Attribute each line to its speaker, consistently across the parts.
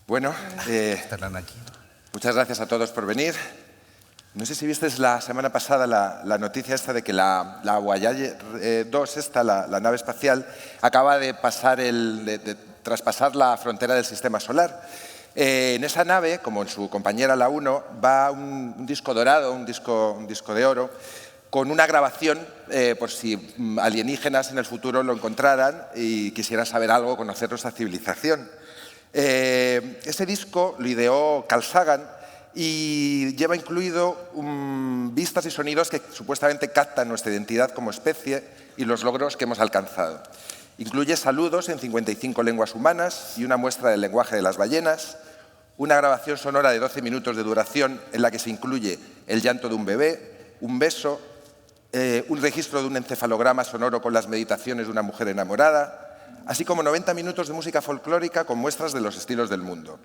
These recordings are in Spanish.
Speaker 1: Bueno, muchas gracias a todos por venir. No sé si visteis la semana pasada la noticia esta de que la Voyager 2, la nave espacial, acaba de traspasar la frontera del sistema solar. En esa nave, como en su compañera la 1, va un disco dorado, un disco de oro, con una grabación por si alienígenas en el futuro lo encontraran y quisieran saber algo, conocer nuestra civilización. Ese disco lo ideó Carl Sagan y lleva incluido vistas y sonidos que supuestamente captan nuestra identidad como especie y los logros que hemos alcanzado. Incluye saludos en 55 lenguas humanas y una muestra del lenguaje de las ballenas, una grabación sonora de 12 minutos de duración en la que se incluye el llanto de un bebé, un beso, un registro de un encefalograma sonoro con las meditaciones de una mujer enamorada, así como 90 minutos de música folclórica con muestras de los estilos del mundo.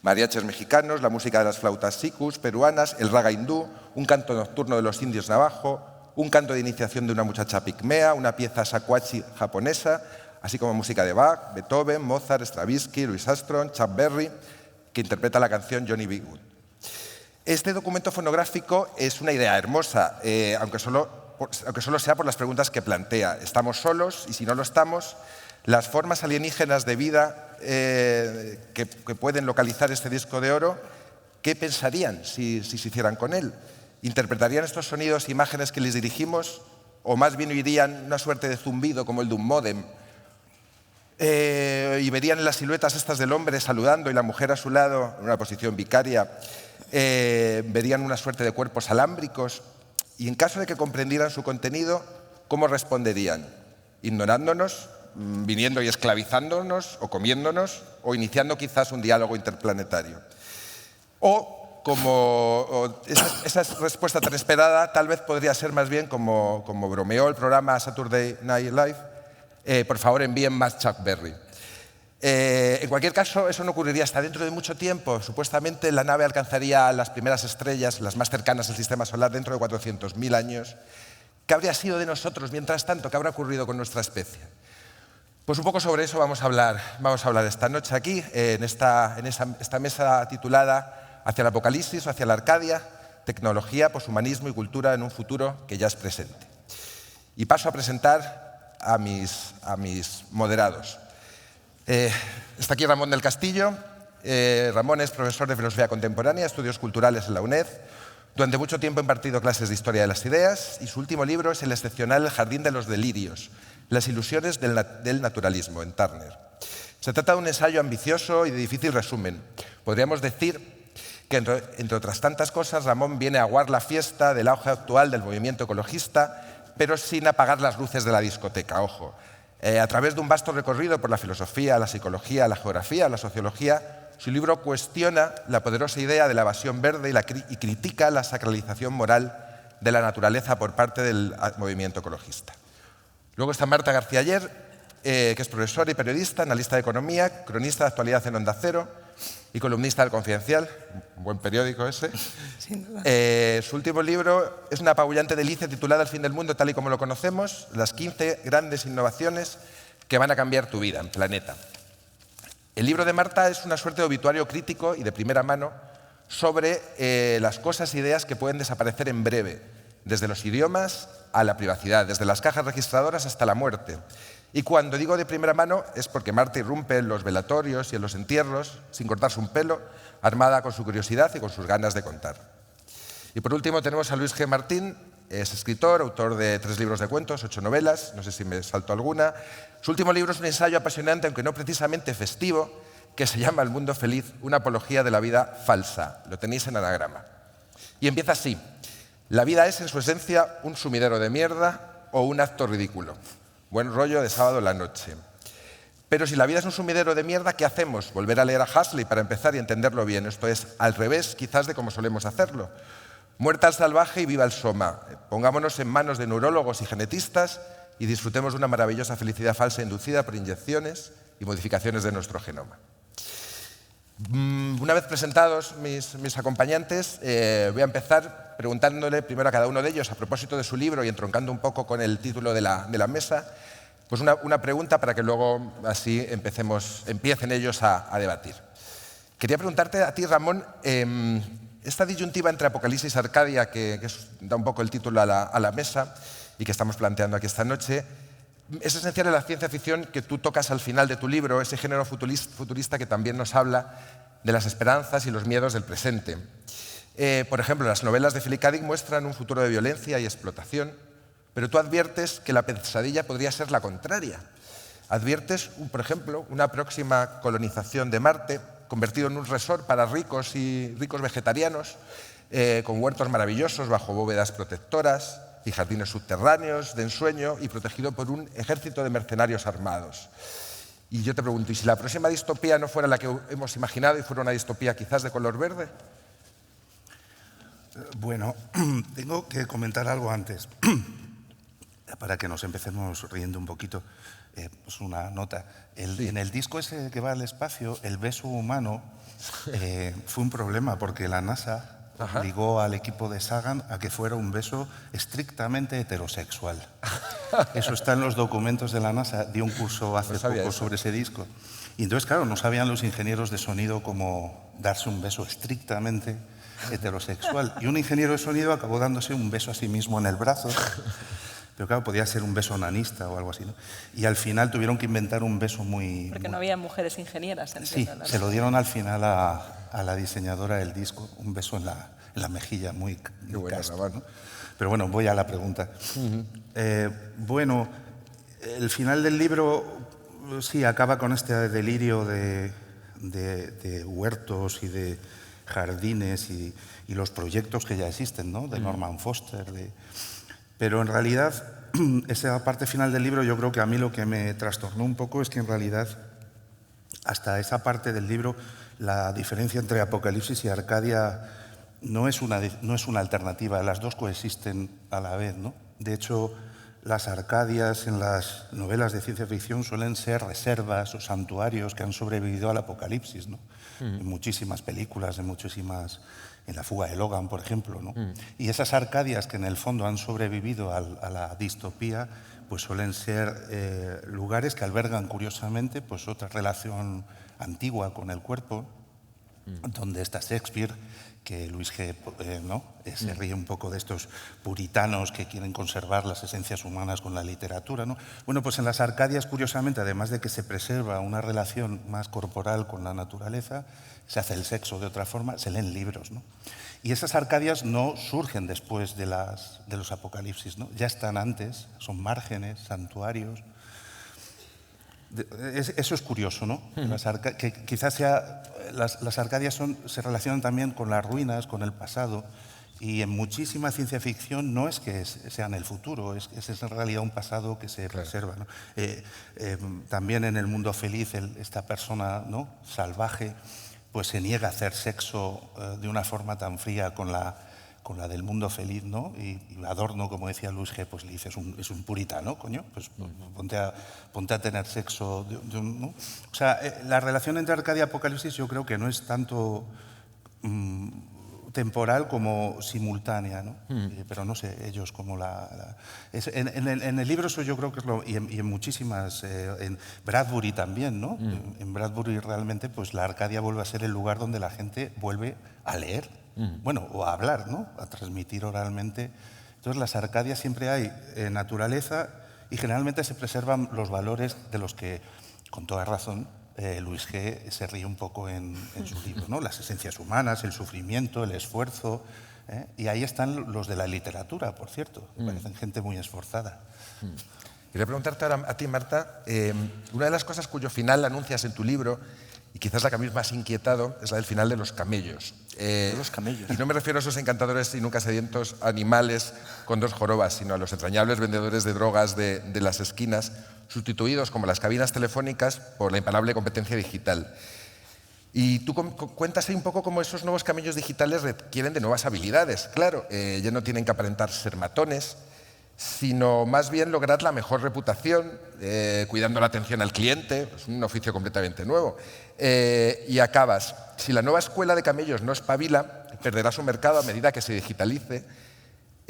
Speaker 1: Mariachis mexicanos, la música de las flautas sikus peruanas, el raga hindú, un canto nocturno de los indios navajo, un canto de iniciación de una muchacha pigmea, una pieza shakuhachi japonesa, así como música de Bach, Beethoven, Mozart, Stravinsky, Louis Armstrong, Chuck Berry, que interpreta la canción Johnny B. Good. Este documento fonográfico es una idea hermosa, aunque solo sea por las preguntas que plantea. ¿Estamos solos? Y si no lo estamos, las formas alienígenas de vida que pueden localizar este disco de oro, ¿qué pensarían si se hicieran con él? ¿Interpretarían estos sonidos e imágenes que les dirigimos? ¿O más bien oirían una suerte de zumbido como el de un módem? Y verían las siluetas estas del hombre saludando y la mujer a su lado en una posición vicaria. Verían una suerte de cuerpos alámbricos. Y en caso de que comprendieran su contenido, ¿cómo responderían? ¿Ignorándonos? ¿Viniendo y esclavizándonos o comiéndonos, o iniciando quizás un diálogo interplanetario? Esa respuesta tan esperada tal vez podría ser más bien como bromeó el programa Saturday Night Live, por favor envíen más Chuck Berry. En cualquier caso, eso no ocurriría hasta dentro de mucho tiempo. Supuestamente la nave alcanzaría las primeras estrellas, las más cercanas al sistema solar, dentro de 400.000 años. ¿Qué habría sido de nosotros mientras tanto? ¿Qué habrá ocurrido con nuestra especie? Pues un poco sobre eso vamos a hablar esta noche aquí, en esta mesa titulada Hacia el Apocalipsis o hacia la Arcadia, tecnología, poshumanismo y cultura en un futuro que ya es presente. Y paso a presentar a mis moderados. Está aquí Ramón del Castillo. Ramón es profesor de Filosofía Contemporánea, Estudios Culturales en la UNED. Durante mucho tiempo ha impartido clases de Historia de las Ideas y su último libro es el excepcional El Jardín de los Delirios, las ilusiones del naturalismo, en Turner. Se trata de un ensayo ambicioso y de difícil resumen. Podríamos decir que, entre otras tantas cosas, Ramón viene a aguar la fiesta del auge actual del movimiento ecologista, pero sin apagar las luces de la discoteca, ojo. A través de un vasto recorrido por la filosofía, la psicología, la geografía, la sociología, su libro cuestiona la poderosa idea de la evasión verde y critica la sacralización moral de la naturaleza por parte del movimiento ecologista. Luego está Marta García Aller, que es profesora y periodista, analista de economía, cronista de actualidad en Onda Cero y columnista del Confidencial, un buen periódico ese.
Speaker 2: Sin duda.
Speaker 1: Su último libro es una apabullante delicia titulada El fin del mundo tal y como lo conocemos, las 15 grandes innovaciones que van a cambiar tu vida en Planeta. El libro de Marta es una suerte de obituario crítico y de primera mano sobre las cosas e ideas que pueden desaparecer en breve, desde los idiomas a la privacidad, desde las cajas registradoras hasta la muerte. Y cuando digo de primera mano es porque Marta irrumpe en los velatorios y en los entierros, sin cortarse un pelo, armada con su curiosidad y con sus ganas de contar. Y por último tenemos a Luis G. Martín, es escritor, autor de 3 libros de cuentos, 8 novelas, no sé si me salto alguna. Su último libro es un ensayo apasionante, aunque no precisamente festivo, que se llama El mundo feliz, una apología de la vida falsa. Lo tenéis en anagrama. Y empieza así. La vida es, en su esencia, un sumidero de mierda o un acto ridículo. Buen rollo de sábado en la noche. Pero si la vida es un sumidero de mierda, ¿qué hacemos? Volver a leer a Huxley para empezar y entenderlo bien. Esto es al revés, quizás, de como solemos hacerlo. Muerta al salvaje y viva el soma. Pongámonos en manos de neurólogos y genetistas y disfrutemos de una maravillosa felicidad falsa inducida por inyecciones y modificaciones de nuestro genoma. Una vez presentados mis acompañantes, voy a empezar preguntándole primero a cada uno de ellos, a propósito de su libro y entroncando un poco con el título de la mesa, pues una pregunta para que luego así empiecen ellos a debatir. Quería preguntarte a ti, Ramón, esta disyuntiva entre Apocalipsis y Arcadia, que da un poco el título a la mesa y que estamos planteando aquí esta noche, es esencial en la ciencia ficción que tú tocas al final de tu libro, ese género futurista que también nos habla de las esperanzas y los miedos del presente. Por ejemplo, las novelas de Philip K. Dick muestran un futuro de violencia y explotación, pero tú adviertes que la pesadilla podría ser la contraria. Adviertes, por ejemplo, una próxima colonización de Marte, convertido en un resort para ricos y ricos vegetarianos, con huertos maravillosos bajo bóvedas protectoras y jardines subterráneos de ensueño y protegido por un ejército de mercenarios armados. Y yo te pregunto, ¿y si la próxima distopía no fuera la que hemos imaginado y fuera una distopía quizás de color verde?
Speaker 2: Bueno, tengo que comentar algo antes, para que nos empecemos riendo un poquito. Pues una nota. En el disco ese que va al espacio, el beso humano fue un problema porque la NASA obligó al equipo de Sagan a que fuera un beso estrictamente heterosexual. Eso está en los documentos de la NASA. Di un curso hace poco sobre ese disco. Y entonces, claro, no sabían los ingenieros de sonido cómo darse un beso estrictamente heterosexual. Y un ingeniero de sonido acabó dándose un beso a sí mismo en el brazo. Pero claro, podía ser un beso onanista o algo así, ¿no? Y al final tuvieron que inventar un beso muy...
Speaker 3: Porque no había mujeres ingenieras.
Speaker 2: Sí, se lo dieron al final a la diseñadora del disco, un beso en la mejilla, muy casto, ¿no? Pero bueno, voy a la pregunta. Bueno, el final del libro sí acaba con este delirio de huertos y de jardines y los proyectos que ya existen, ¿no? De Norman Foster, Pero en realidad, esa parte final del libro, yo creo que a mí lo que me trastornó un poco es que en realidad, hasta esa parte del libro, la diferencia entre Apocalipsis y Arcadia no es una alternativa, las dos coexisten a la vez, ¿no? De hecho, las Arcadias en las novelas de ciencia ficción suelen ser reservas o santuarios que han sobrevivido al Apocalipsis, ¿no? En muchísimas películas, en La fuga de Logan, por ejemplo, ¿no? Y esas Arcadias que en el fondo han sobrevivido a la distopía, pues suelen ser lugares que albergan curiosamente pues otra relación antigua con el cuerpo, donde está Shakespeare, que Luis G. ¿no? Se ríe un poco de estos puritanos que quieren conservar las esencias humanas con la literatura, ¿no? Bueno, pues en las Arcadias, curiosamente, además de que se preserva una relación más corporal con la naturaleza, se hace el sexo de otra forma, se leen libros, ¿no? Y esas Arcadias no surgen después de los apocalipsis, ¿no? Ya están antes, son márgenes, santuarios. Eso es curioso, ¿no? Que quizás las Arcadias se relacionan también con las ruinas, con el pasado, y en muchísima ciencia ficción no es que sean el futuro, es en realidad un pasado que se preserva, ¿no? También en el mundo feliz, esta persona, ¿no? salvaje, pues se niega a hacer sexo de una forma tan fría con la del mundo feliz, ¿no? Y Adorno, como decía Luis G., pues le dice, es un puritano, coño, pues ponte a tener sexo, ¿no? O sea, la relación entre Arcadia y Apocalipsis yo creo que no es tanto temporal como simultánea, ¿no? Pero no sé, ellos como en el libro eso yo creo que es y en muchísimas, en Bradbury también, ¿no? En Bradbury realmente pues la Arcadia vuelve a ser el lugar donde la gente vuelve a leer, bueno, o a hablar, ¿no? A transmitir oralmente. Entonces las Arcadias siempre hay naturaleza y generalmente se preservan los valores de los que, con toda razón, Luis G. se ríe un poco en su libro, ¿no? Las esencias humanas, el sufrimiento, el esfuerzo, y ahí están los de la literatura, por cierto, me parecen gente muy esforzada.
Speaker 1: Quería preguntarte ahora a ti, Marta, una de las cosas cuyo final anuncias en tu libro, y quizás la que a mí más inquietado, es la del final de los camellos.
Speaker 2: Los camellos.
Speaker 1: Y no me refiero a esos encantadores y nunca sedientos animales con dos jorobas, sino a los entrañables vendedores de drogas de las esquinas, sustituidos como las cabinas telefónicas por la imparable competencia digital. Y tú cuentas ahí un poco cómo esos nuevos camellos digitales requieren de nuevas habilidades. Claro, ya no tienen que aparentar ser matones, sino más bien lograr la mejor reputación, cuidando la atención al cliente, es un oficio completamente nuevo. Y acabas, si la nueva escuela de camellos no espabila, perderá su mercado a medida que se digitalice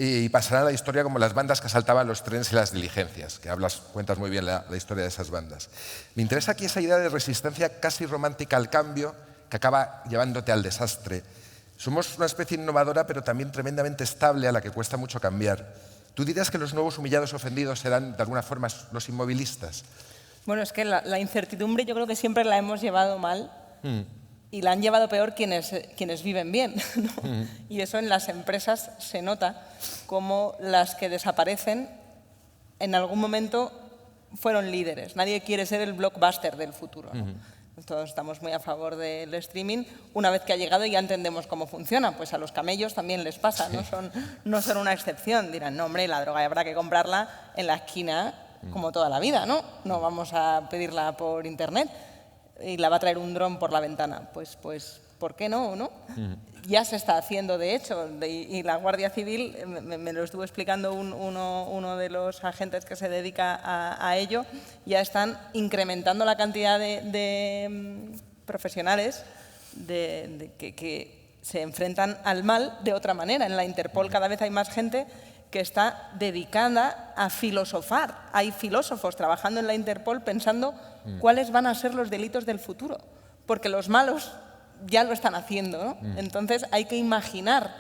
Speaker 1: y pasarán a la historia como las bandas que asaltaban los trenes y las diligencias, que cuentas muy bien la historia de esas bandas. Me interesa aquí esa idea de resistencia casi romántica al cambio que acaba llevándote al desastre. Somos una especie innovadora, pero también tremendamente estable, a la que cuesta mucho cambiar. ¿Tú dirías que los nuevos humillados ofendidos serán, de alguna forma, los inmovilistas?
Speaker 3: Bueno, es que la incertidumbre yo creo que siempre la hemos llevado mal y la han llevado peor quienes viven bien, ¿no? Y eso en las empresas se nota, como las que desaparecen en algún momento fueron líderes. Nadie quiere ser el blockbuster del futuro, ¿no? Todos estamos muy a favor del streaming. Una vez que ha llegado ya entendemos cómo funciona. Pues a los camellos también les pasa, no son una excepción. Dirán, no, hombre, la droga habrá que comprarla en la esquina como toda la vida, ¿no? No vamos a pedirla por internet y la va a traer un dron por la ventana. Pues ¿por qué no? Ya se está haciendo, de hecho, y la Guardia Civil, me lo estuvo explicando uno de los agentes que se dedica a ello, ya están incrementando la cantidad de profesionales que se enfrentan al mal de otra manera. En la Interpol cada vez hay más gente que está dedicada a filosofar. Hay filósofos trabajando en la Interpol pensando cuáles van a ser los delitos del futuro, porque los malos ya lo están haciendo, ¿no? Entonces hay que imaginar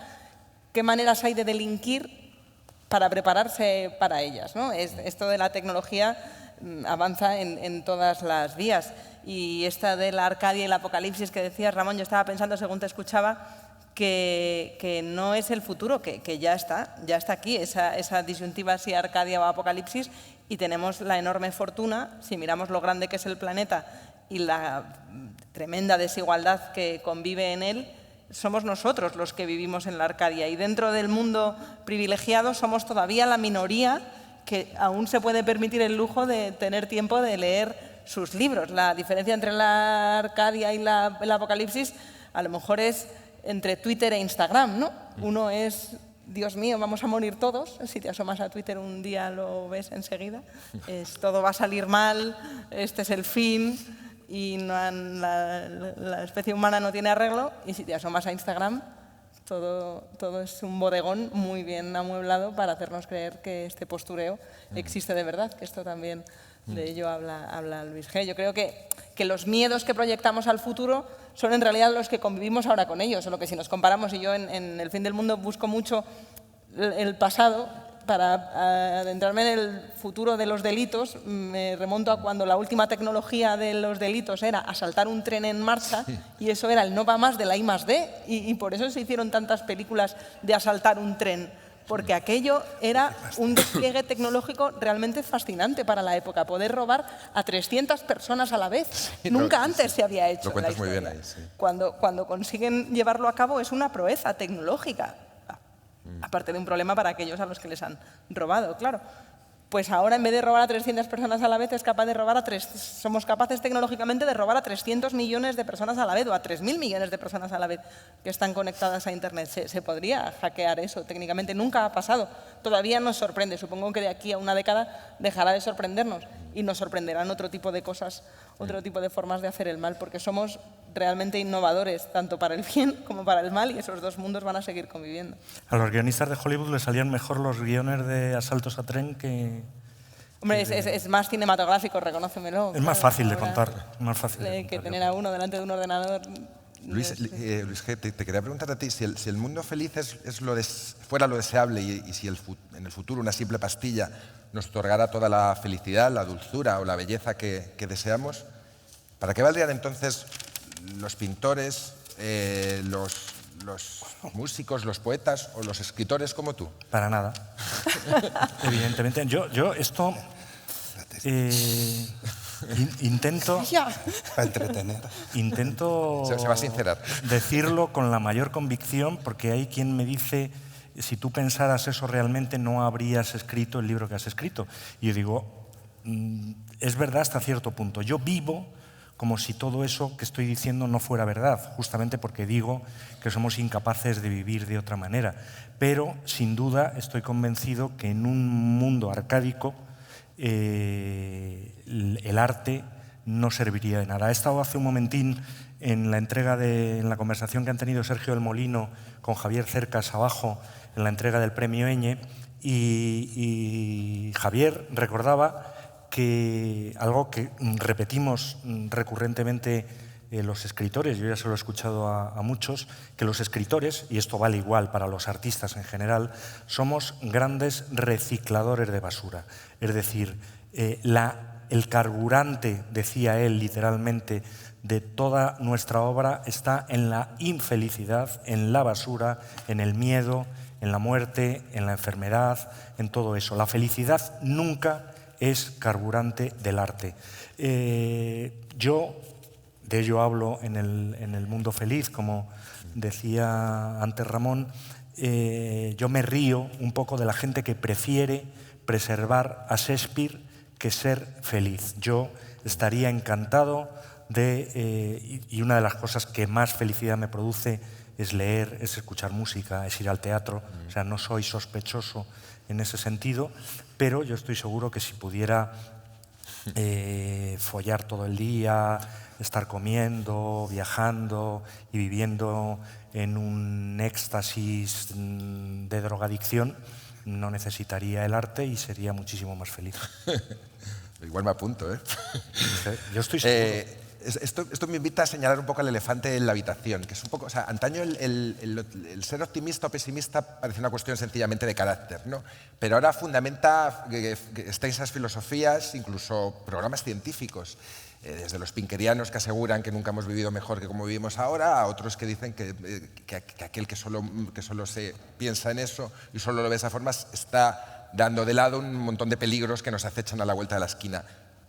Speaker 3: qué maneras hay de delinquir para prepararse para ellas, ¿no? Esto de la tecnología avanza en todas las vías. Y esta de la Arcadia y el apocalipsis que decías, Ramón, yo estaba pensando según te escuchaba que no es el futuro, que ya está aquí, esa disyuntiva si Arcadia o apocalipsis, y tenemos la enorme fortuna, si miramos lo grande que es el planeta y la tremenda desigualdad que convive en él, somos nosotros los que vivimos en la Arcadia. Y dentro del mundo privilegiado somos todavía la minoría que aún se puede permitir el lujo de tener tiempo de leer sus libros. La diferencia entre la Arcadia y el Apocalipsis a lo mejor es entre Twitter e Instagram, ¿no? Uno es, Dios mío, vamos a morir todos. Si te asomas a Twitter un día lo ves enseguida. Todo va a salir mal, este es el fin, y la especie humana no tiene arreglo. Y si te asomas a Instagram, todo es un bodegón muy bien amueblado para hacernos creer que este postureo existe de verdad, que esto también de ello habla Luis G. Yo creo que los miedos que proyectamos al futuro son en realidad los que convivimos ahora con ellos, solo que si nos comparamos, y yo en El fin del mundo busco mucho el pasado, para adentrarme en el futuro de los delitos, me remonto a cuando la última tecnología de los delitos era asaltar un tren en marcha, y eso era el no va más de la I+D, y por eso se hicieron tantas películas de asaltar un tren, porque aquello era un despliegue tecnológico realmente fascinante para la época, poder robar a 300 personas a la vez. Nunca antes se había hecho.
Speaker 1: Lo cuentas muy bien ahí, sí.
Speaker 3: Cuando consiguen llevarlo a cabo es una proeza tecnológica. Aparte de un problema para aquellos a los que les han robado, claro. Pues ahora, en vez de robar a 300 personas a la vez, somos capaces tecnológicamente de robar a 300 millones de personas a la vez, o a 3.000 millones de personas a la vez que están conectadas a Internet. Se podría hackear eso técnicamente. Nunca ha pasado. Todavía nos sorprende. Supongo que de aquí a una década dejará de sorprendernos y nos sorprenderán otro tipo de cosas, otro tipo de formas de hacer el mal, porque somos realmente innovadores, tanto para el bien como para el mal, y esos dos mundos van a seguir conviviendo.
Speaker 4: A los guionistas de Hollywood les salían mejor los guiones de asaltos a tren que...
Speaker 3: Hombre, es más cinematográfico, reconócemelo.
Speaker 4: Es más fácil de contar. Más fácil de
Speaker 3: que
Speaker 4: contar,
Speaker 3: tener a uno delante de un ordenador.
Speaker 1: Luis G., te quería preguntar a ti, si el mundo feliz fuera lo deseable, y si en el futuro una simple pastilla nos otorgara toda la felicidad, la dulzura o la belleza que deseamos, ¿para qué valdrían entonces los pintores, los músicos, los poetas o los escritores como tú?
Speaker 4: Para nada. Evidentemente. Yo esto intento...
Speaker 2: Para entretener.
Speaker 4: Intento
Speaker 1: Se va a sincerar.
Speaker 4: decirlo con la mayor convicción, porque hay quien me dice, si tú pensaras eso realmente no habrías escrito el libro que has escrito. Y yo digo, es verdad hasta cierto punto. Yo vivo como si todo eso que estoy diciendo no fuera verdad, justamente porque digo que somos incapaces de vivir de otra manera. Pero, sin duda, estoy convencido que en un mundo arcádico el arte no serviría de nada. He estado hace un momentín en la conversación que han tenido Sergio del Molino con Javier Cercas abajo, en la entrega del premio Eñe, y Javier recordaba que algo que repetimos recurrentemente los escritores, yo ya se lo he escuchado a muchos, que los escritores, y esto vale igual para los artistas en general, somos grandes recicladores de basura. Es decir, el carburante, decía él literalmente, de toda nuestra obra está en la infelicidad, en la basura, en el miedo, en la muerte, en la enfermedad, en todo eso. La felicidad nunca es carburante del arte. Yo, de ello hablo en el Mundo Feliz, como decía antes Ramón, yo me río un poco de la gente que prefiere preservar a Shakespeare que ser feliz. Yo estaría encantado y una de las cosas que más felicidad me produce es leer, es escuchar música, es ir al teatro. O sea, no soy sospechoso en ese sentido, pero yo estoy seguro que si pudiera follar todo el día, estar comiendo, viajando y viviendo en un éxtasis de drogadicción, no necesitaría el arte y sería muchísimo más feliz.
Speaker 1: Igual me apunto, ¿eh?
Speaker 4: Yo estoy seguro.
Speaker 1: Esto me invita a señalar un poco al elefante en la habitación, que es un poco, o sea, antaño el ser optimista o pesimista parece una cuestión sencillamente de carácter, ¿no? Pero ahora fundamenta extensas filosofías, incluso programas científicos, desde los pinkerianos que aseguran que nunca hemos vivido mejor que como vivimos ahora, a otros que dicen que aquel que solo se piensa en eso y solo lo ve de esa forma está dando de lado un montón de peligros que nos acechan a la vuelta de la esquina.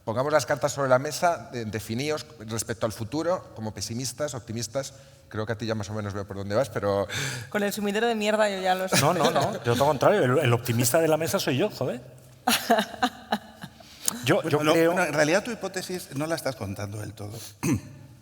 Speaker 1: Pongamos las cartas sobre la mesa, definíos respecto al futuro, como pesimistas, optimistas. Creo que a ti ya más o menos veo por dónde vas, pero...
Speaker 3: Con el sumidero de mierda yo ya lo sé.
Speaker 4: No, yo todo lo contrario, el optimista de la mesa soy yo, joder. Yo creo...
Speaker 2: En realidad tu hipótesis no la estás contando del todo.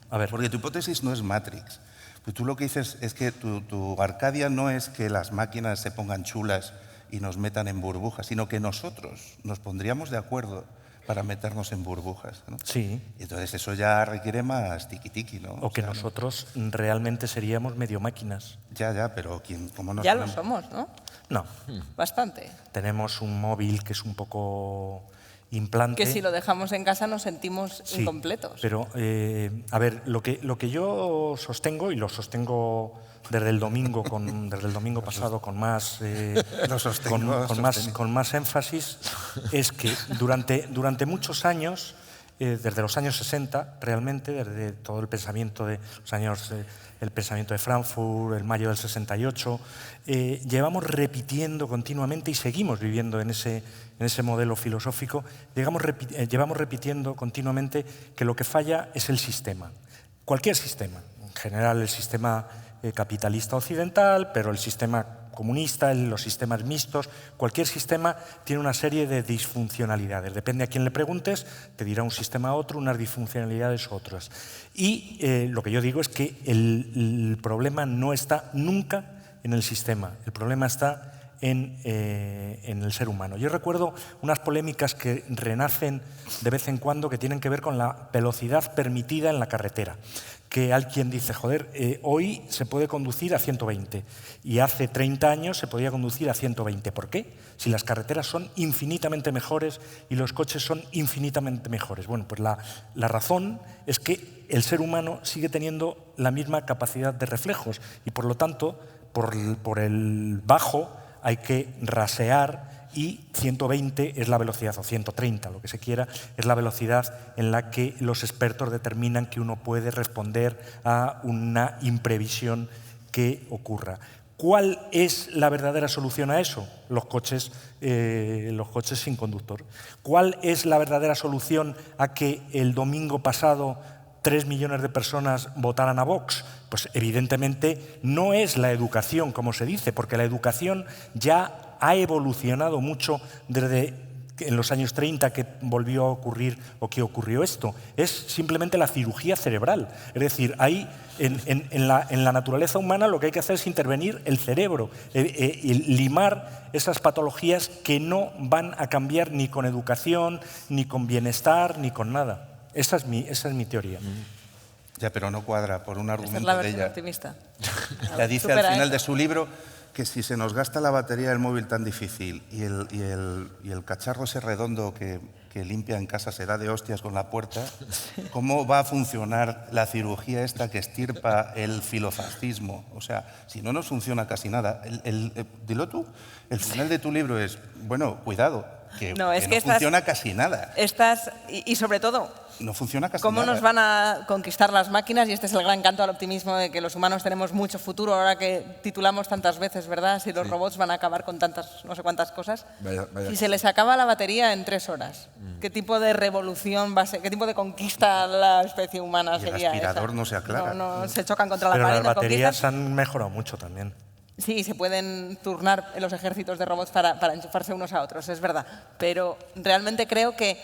Speaker 4: A ver.
Speaker 2: Porque tu hipótesis no es Matrix. Pues tú lo que dices es que tu Arcadia no es que las máquinas se pongan chulas y nos metan en burbujas, sino que nosotros nos pondríamos de acuerdo para meternos en burbujas, ¿no?
Speaker 4: Sí.
Speaker 2: Y entonces eso ya requiere más tiki-tiki, ¿no?
Speaker 4: O que nosotros realmente seríamos medio máquinas.
Speaker 2: Ya, pero ¿cómo nos...
Speaker 3: Ya lo somos, ¿no?
Speaker 4: No.
Speaker 3: Bastante.
Speaker 4: Tenemos un móvil que es un poco implante.
Speaker 3: Que si lo dejamos en casa nos sentimos
Speaker 4: Sí,
Speaker 3: incompletos.
Speaker 4: Pero, a ver, lo que yo sostengo, y lo sostengo desde el domingo, desde el domingo pasado con más, con más énfasis, es que durante muchos años, desde los años 60, realmente, desde todo el pensamiento de los años, el pensamiento de Frankfurt, el mayo del 68, llevamos repitiendo continuamente y seguimos viviendo en ese modelo filosófico, llevamos repitiendo continuamente que lo que falla es el sistema. Cualquier sistema, en general el sistema capitalista occidental, pero el sistema comunista, los sistemas mixtos, cualquier sistema tiene una serie de disfuncionalidades. Depende a quién le preguntes, te dirá un sistema a otro, unas disfuncionalidades otras. Y lo que yo digo es que el problema no está nunca en el sistema, el problema está en el ser humano. Yo recuerdo unas polémicas que renacen de vez en cuando que tienen que ver con la velocidad permitida en la carretera. Que alguien dice, joder, hoy se puede conducir a 120 y hace 30 años se podía conducir a 120. ¿Por qué? Si las carreteras son infinitamente mejores y los coches son infinitamente mejores. Bueno, pues la razón es que el ser humano sigue teniendo la misma capacidad de reflejos y por lo tanto, por el bajo hay que rasear y 120 es la velocidad, o 130, lo que se quiera, es la velocidad en la que los expertos determinan que uno puede responder a una imprevisión que ocurra. ¿Cuál es la verdadera solución a eso? Los coches sin conductor. ¿Cuál es la verdadera solución a que el domingo pasado 3 millones de personas votaran a Vox? Pues evidentemente no es la educación, como se dice, porque la educación ya ha evolucionado mucho desde en los años 30 que volvió a ocurrir o que ocurrió esto. Es simplemente la cirugía cerebral. Es decir, ahí en la naturaleza humana lo que hay que hacer es intervenir el cerebro y limar esas patologías que no van a cambiar ni con educación, ni con bienestar, ni con nada. Esa es mi teoría.
Speaker 2: Ya, pero no cuadra por un argumento
Speaker 3: Esta es la
Speaker 2: de
Speaker 3: versión
Speaker 2: ella.
Speaker 3: optimista.
Speaker 2: Ella dice al final de su libro que si se nos gasta la batería del móvil tan difícil y el cacharro ese redondo que que limpia en casa se da de hostias con la puerta, ¿cómo va a funcionar la cirugía esta que estirpa el filofascismo? O sea, si no nos funciona casi nada. Dilo tú, el final de tu libro es, bueno, cuidado, que no funciona casi nada.
Speaker 3: Y sobre todo,
Speaker 2: no funciona casi
Speaker 3: ¿cómo
Speaker 2: nada.
Speaker 3: nos van a conquistar las máquinas? Y este es el gran canto al optimismo de que los humanos tenemos mucho futuro, ahora que titulamos tantas veces, ¿verdad? Si los robots van a acabar con tantas, no sé cuántas cosas. Si se les acaba la batería en 3 horas, ¿qué tipo de revolución va a ser? ¿Qué tipo de conquista a la especie humana sería esa?
Speaker 2: El aspirador no se aclara.
Speaker 3: No se chocan contra la
Speaker 4: Pero
Speaker 3: pared.
Speaker 4: las baterías han mejorado mucho también.
Speaker 3: Sí, se pueden turnar en los ejércitos de robots para enchufarse unos a otros, es verdad. Pero realmente creo que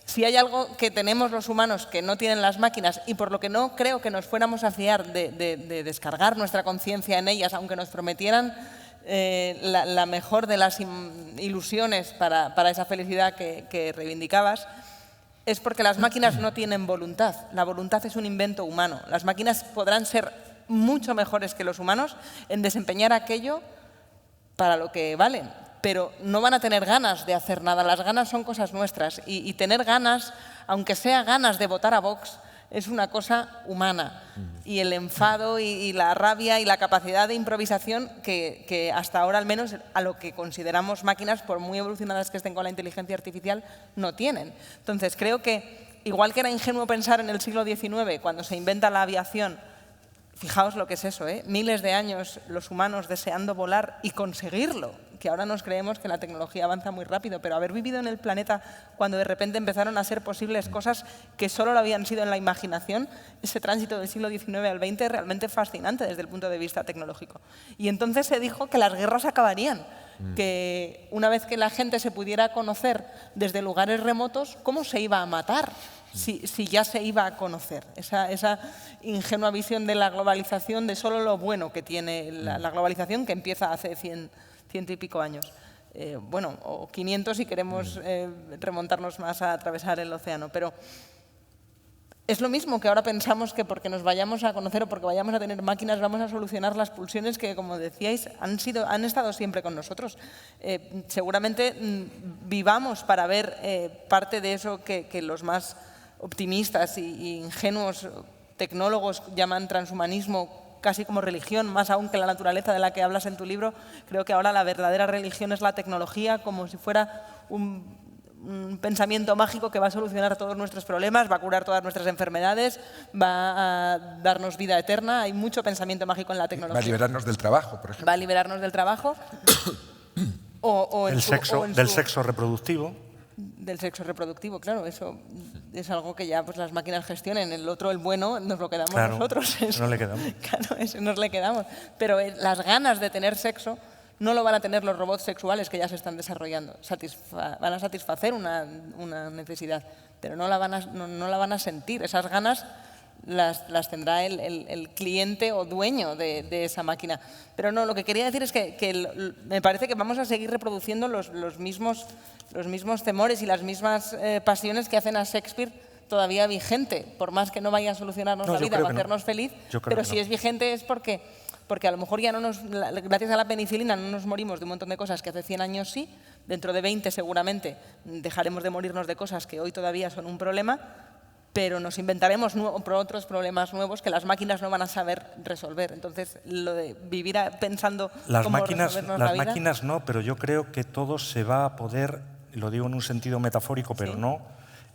Speaker 3: si hay algo que tenemos los humanos que no tienen las máquinas y por lo que no creo que nos fuéramos a fiar de descargar nuestra conciencia en ellas, aunque nos prometieran la mejor de las ilusiones para esa felicidad que reivindicabas, es porque las máquinas no tienen voluntad. La voluntad es un invento humano. Las máquinas podrán ser mucho mejores que los humanos en desempeñar aquello para lo que valen, pero no van a tener ganas de hacer nada. Las ganas son cosas nuestras y tener ganas, aunque sea ganas de votar a Vox, es una cosa humana. Y el enfado y la rabia y la capacidad de improvisación que hasta ahora, al menos a lo que consideramos máquinas, por muy evolucionadas que estén con la inteligencia artificial, no tienen. Entonces creo que, igual que era ingenuo pensar en el siglo XIX, cuando se inventa la aviación, fijaos lo que es eso, miles de años los humanos deseando volar y conseguirlo, que ahora nos creemos que la tecnología avanza muy rápido, pero haber vivido en el planeta cuando de repente empezaron a ser posibles cosas que solo lo habían sido en la imaginación, ese tránsito del siglo XIX al XX es realmente fascinante desde el punto de vista tecnológico. Y entonces se dijo que las guerras acabarían, que una vez que la gente se pudiera conocer desde lugares remotos, ¿cómo se iba a matar? Si ya se iba a conocer, esa ingenua visión de la globalización, de solo lo bueno que tiene la globalización, que empieza hace 100 y pico años. Bueno, o 500 si queremos remontarnos más a atravesar el océano. Pero es lo mismo que ahora pensamos que porque nos vayamos a conocer o porque vayamos a tener máquinas vamos a solucionar las pulsiones que, como decíais, han estado siempre con nosotros. Seguramente vivamos para ver parte de eso que los más optimistas y ingenuos tecnólogos llaman transhumanismo, casi como religión, más aún que la naturaleza de la que hablas en tu libro. Creo que ahora la verdadera religión es la tecnología, como si fuera un pensamiento mágico que va a solucionar todos nuestros problemas, va a curar todas nuestras enfermedades, va a darnos vida eterna. Hay mucho pensamiento mágico en la tecnología.
Speaker 1: Va a liberarnos del trabajo, por ejemplo.
Speaker 3: Va a liberarnos del trabajo.
Speaker 4: Del sexo reproductivo.
Speaker 3: Del sexo reproductivo, claro, eso es algo que ya pues, las máquinas gestionen. El otro, el bueno, nos lo quedamos nosotros.
Speaker 4: Eso no le quedamos.
Speaker 3: Claro, eso nos le quedamos. Pero las ganas de tener sexo no lo van a tener los robots sexuales que ya se están desarrollando. Van a satisfacer una necesidad, pero no la van a sentir. Esas ganas las tendrá el cliente o dueño de esa máquina. Pero no, lo que quería decir es que me parece que vamos a seguir reproduciendo los mismos temores y las mismas pasiones que hacen a Shakespeare todavía vigente, por más que no vaya a solucionarnos la vida o hacernos feliz, pero si es vigente es porque a lo mejor ya gracias a la penicilina no nos morimos de un montón de cosas que hace 100 años sí, dentro de 20 seguramente dejaremos de morirnos de cosas que hoy todavía son un problema, pero nos inventaremos otros problemas nuevos que las máquinas no van a saber resolver. Entonces, lo de vivir pensando cómo resolvernos la vida...
Speaker 4: Las máquinas no, pero yo creo que todo se va a poder, lo digo en un sentido metafórico, pero no,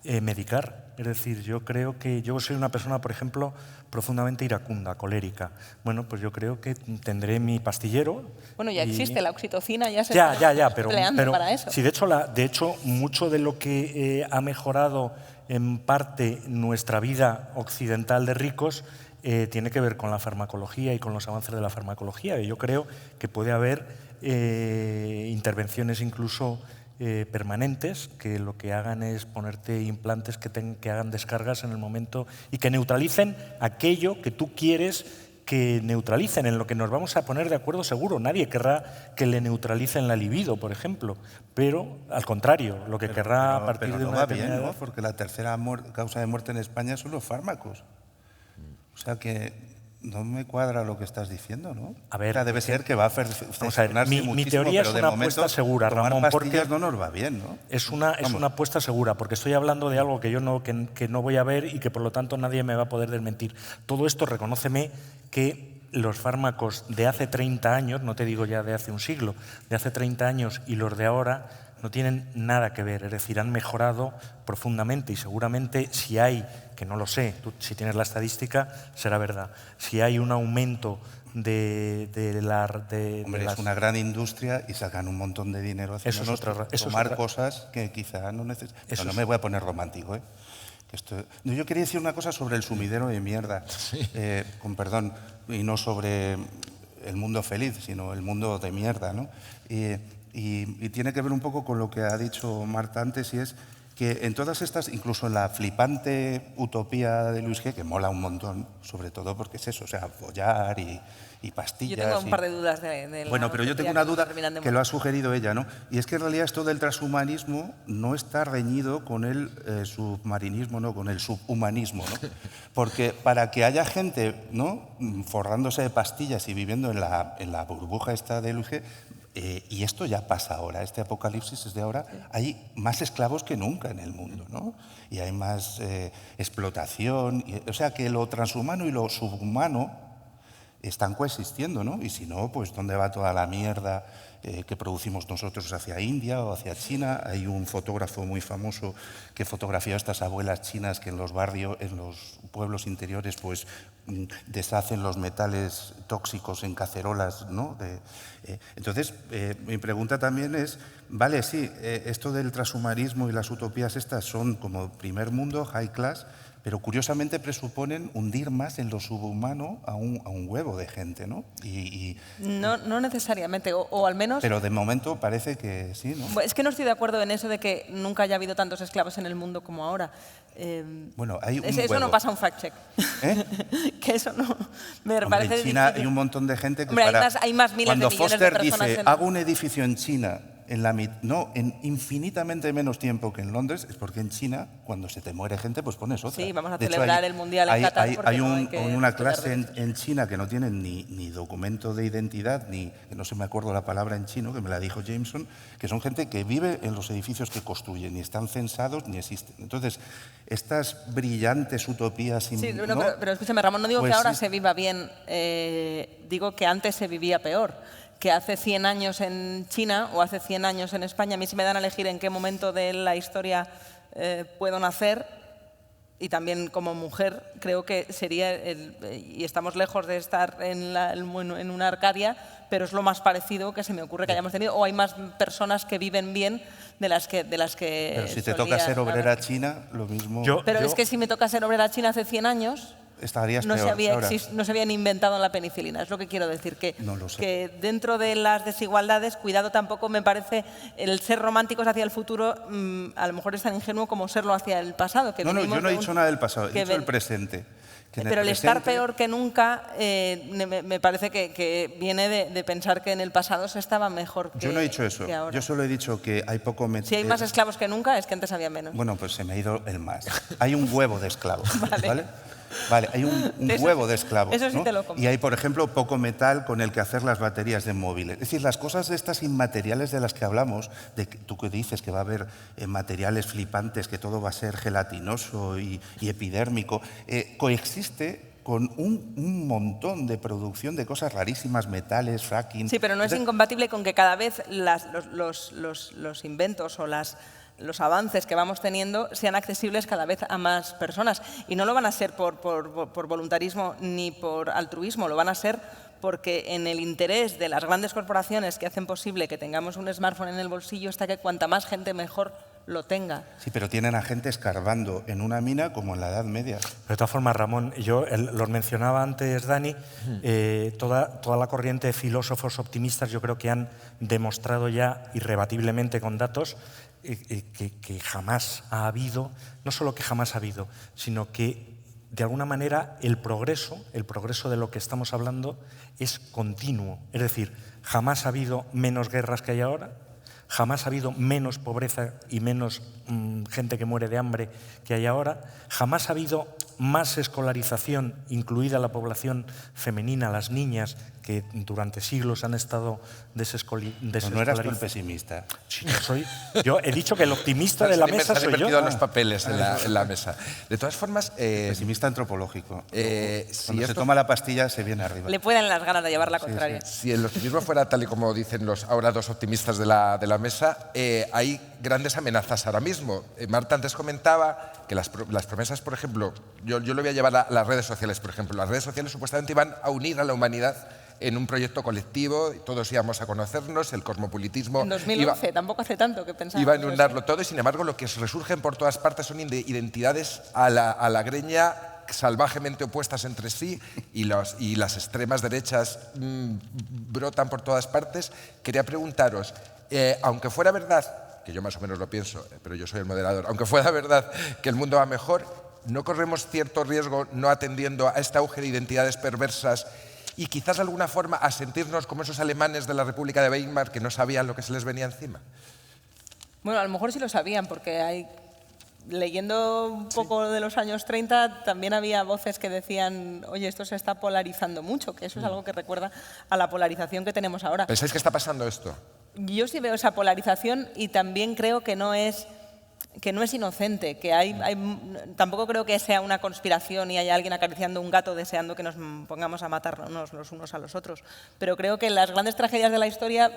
Speaker 4: medicar. Es decir, yo creo que yo soy una persona, por ejemplo, profundamente iracunda, colérica. Bueno, pues yo creo que tendré mi pastillero.
Speaker 3: Bueno, ya existe la oxitocina, ya se está empleando para eso.
Speaker 4: Sí, de hecho, mucho de lo que ha mejorado en parte nuestra vida occidental de ricos tiene que ver con la farmacología y con los avances de la farmacología. Y yo creo que puede haber intervenciones incluso permanentes que lo que hagan es ponerte implantes que hagan descargas en el momento y que neutralicen aquello que tú quieres que neutralicen, en lo que nos vamos a poner de acuerdo seguro. Nadie querrá que le neutralicen la libido, por ejemplo, pero al contrario, lo que querrá a partir de una determinada edad...
Speaker 2: Porque la tercera causa de muerte en España son los fármacos. O sea que no me cuadra lo que estás diciendo, ¿no?
Speaker 4: A ver,
Speaker 2: o sea, debe ser que va a perfeccionarse
Speaker 4: mi
Speaker 2: muchísimo,
Speaker 4: teoría es
Speaker 2: pero de
Speaker 4: una
Speaker 2: momento
Speaker 4: apuesta segura,
Speaker 2: tomar
Speaker 4: Ramón,
Speaker 2: pastillas
Speaker 4: porque
Speaker 2: no nos va bien, ¿no?
Speaker 4: es una apuesta segura, porque estoy hablando de algo que yo que no voy a ver y que por lo tanto nadie me va a poder desmentir. Todo esto, reconóceme que los fármacos de hace 30 años, no te digo ya de hace un siglo, de hace 30 años y los de ahora no tienen nada que ver, es decir, han mejorado profundamente y seguramente si hay, que no lo sé, tú si tienes la estadística será verdad, si hay un aumento
Speaker 2: Hombre, es una gran industria y sacan un montón de dinero haciéndonos tomar cosas que quizá no necesitan. No me voy a poner romántico, ¿eh? No, yo quería decir una cosa sobre el sumidero de mierda, con perdón, y no sobre el mundo feliz, sino el mundo de mierda, ¿no? Y tiene que ver un poco con lo que ha dicho Marta antes, y es que en todas estas, incluso en la flipante utopía de Luis G., que mola un montón, sobre todo porque es eso, o sea, follar y pastillas.
Speaker 3: Yo tengo un par de dudas de la
Speaker 2: Bueno, pero yo tengo una duda que lo ha sugerido ella, ¿no? Y es que en realidad esto del transhumanismo no está reñido con el submarinismo, no, con el subhumanismo, ¿no? Porque para que haya gente, ¿no?, forrándose de pastillas y viviendo en la burbuja esta de Luis G., y esto ya pasa ahora, este apocalipsis es de ahora, hay más esclavos que nunca en el mundo, ¿no? Y hay más explotación, o sea que lo transhumano y lo subhumano están coexistiendo, ¿no? Y si no, pues ¿dónde va toda la mierda que producimos nosotros hacia India o hacia China? Hay un fotógrafo muy famoso que fotografía a estas abuelas chinas que en los barrios, en los pueblos interiores, pues deshacen los metales tóxicos en cacerolas, ¿no? Entonces, mi pregunta también es, vale, sí, esto del transhumanismo y las utopías estas son como primer mundo, high class, pero curiosamente presuponen hundir más en lo subhumano a un huevo de gente, ¿no?
Speaker 3: No necesariamente, o al menos...
Speaker 2: Pero de momento parece que sí, ¿no?
Speaker 3: Es que no estoy de acuerdo en eso de que nunca haya habido tantos esclavos en el mundo como ahora.
Speaker 2: Bueno, hay un
Speaker 3: eso
Speaker 2: huevo.
Speaker 3: no pasa un fact-check.
Speaker 2: ¿Eh?
Speaker 3: Que eso no... Me
Speaker 2: Hombre,
Speaker 3: parece
Speaker 2: en China
Speaker 3: difícil.
Speaker 2: hay un montón de gente que
Speaker 3: Hombre, hay más miles
Speaker 2: cuando
Speaker 3: de millones
Speaker 2: Foster
Speaker 3: de personas
Speaker 2: dice,
Speaker 3: en...
Speaker 2: hago un edificio en China en infinitamente menos tiempo que en Londres, es porque en China, cuando se te muere gente, pues pones otra.
Speaker 3: Sí, vamos a
Speaker 2: De hecho,
Speaker 3: celebrar el Mundial en Qatar porque
Speaker 2: hay
Speaker 3: no hay que
Speaker 2: una
Speaker 3: quitar
Speaker 2: clase en China que no tienen ni documento de identidad, que no se me acuerdo la palabra en chino, que me la dijo Jameson, que son gente que vive en los edificios que construyen, ni están censados ni existen. Entonces, estas brillantes utopías...
Speaker 3: Sí,
Speaker 2: ¿no?
Speaker 3: pero escúchame, Ramón, no digo
Speaker 2: Pues
Speaker 3: que ahora
Speaker 2: sí.
Speaker 3: se viva bien, digo que antes se vivía peor. Que hace 100 años en China o hace 100 años en España, a mí si me dan a elegir en qué momento de la historia puedo nacer, y también como mujer, creo que sería, y estamos lejos de estar en una Arcadia, pero es lo más parecido que se me ocurre que hayamos tenido, o hay más personas que viven bien de las que
Speaker 2: Pero si te toca ser obrera china, lo mismo...
Speaker 3: Es que si me toca ser obrera china hace 100 años...
Speaker 2: Estarías
Speaker 3: no
Speaker 2: peor
Speaker 3: se habían inventado la penicilina, es lo que quiero decir, que,
Speaker 2: no lo sé.
Speaker 3: Que dentro de las desigualdades, cuidado, tampoco me parece el ser románticos hacia el futuro, a lo mejor es tan ingenuo como serlo hacia el pasado. Que
Speaker 2: yo no he dicho nada del pasado, he dicho el presente.
Speaker 3: Pero el estar peor que nunca me parece que viene de pensar que en el pasado se estaba mejor que ahora.
Speaker 2: Yo no he dicho eso, yo solo he dicho que hay poco...
Speaker 3: Si hay más esclavos que nunca, es que antes había menos.
Speaker 2: Bueno, pues se me ha ido el más. Hay un huevo de esclavos, ¿vale? Vale, hay un huevo de esclavos,
Speaker 3: eso sí,
Speaker 2: ¿no?
Speaker 3: te lo compro.
Speaker 2: Y hay, por ejemplo, poco metal con el que hacer las baterías de móviles. Es decir, las cosas estas inmateriales de las que hablamos, tú que dices que va a haber materiales flipantes, que todo va a ser gelatinoso y epidérmico, coexiste con un montón de producción de cosas rarísimas, metales, fracking...
Speaker 3: Sí, pero no es incompatible con que cada vez los inventos o los avances que vamos teniendo sean accesibles cada vez a más personas. Y no lo van a ser por voluntarismo ni por altruismo, lo van a ser porque en el interés de las grandes corporaciones que hacen posible que tengamos un smartphone en el bolsillo está que cuanta más gente mejor lo tenga.
Speaker 2: Sí, pero tienen a gente escarbando en una mina como en la Edad Media.
Speaker 4: Pero de todas formas, Ramón, yo los mencionaba antes, Dani, toda la corriente de filósofos optimistas yo creo que han demostrado ya irrebatiblemente con datos que jamás ha habido, no solo que jamás ha habido, sino que de alguna manera el progreso de lo que estamos hablando es continuo. Es decir, jamás ha habido menos guerras que hay ahora, jamás ha habido menos pobreza y menos gente que muere de hambre que hay ahora, jamás ha habido más escolarización, incluida la población femenina, las niñas, que durante siglos han estado desescolarizadas.
Speaker 2: No eras tú el pesimista.
Speaker 4: Sí, yo he dicho que el optimista de la mesa soy yo.
Speaker 1: Se han invertido los papeles en la mesa. De todas formas...
Speaker 2: Pesimista antropológico.
Speaker 1: si
Speaker 2: Cuando se
Speaker 1: esto-
Speaker 2: toma la pastilla se viene arriba.
Speaker 3: Le pueden las ganas de llevar la contraria.
Speaker 1: Si el optimismo fuera tal y como dicen los ahora dos optimistas de la mesa, hay grandes amenazas ahora mismo. Marta antes comentaba que las promesas, por ejemplo, yo lo voy a llevar a las redes sociales, por ejemplo. Las redes sociales supuestamente iban a unir a la humanidad en un proyecto colectivo, y todos íbamos a conocernos, el cosmopolitismo
Speaker 3: En 2011, tampoco hace tanto que pensábamos.
Speaker 1: iba a inundarlo todo, y sin embargo lo que resurgen por todas partes son identidades a la greña salvajemente opuestas entre sí, y las extremas derechas brotan por todas partes. Quería preguntaros, aunque fuera verdad, que yo más o menos lo pienso, pero yo soy el moderador, aunque fuera verdad que el mundo va mejor, ¿no corremos cierto riesgo no atendiendo a este auge de identidades perversas y quizás de alguna forma a sentirnos como esos alemanes de la República de Weimar que no sabían lo que se les venía encima?
Speaker 3: Bueno, a lo mejor sí lo sabían, porque leyendo un poco de los años 30, también había voces que decían, oye, esto se está polarizando mucho, que eso es algo que recuerda a la polarización que tenemos ahora.
Speaker 1: ¿Pensáis que está pasando esto?
Speaker 3: Yo sí veo esa polarización y también creo que no es inocente, que tampoco creo que sea una conspiración y haya alguien acariciando un gato deseando que nos pongamos a matarnos los unos a los otros. Pero creo que las grandes tragedias de la historia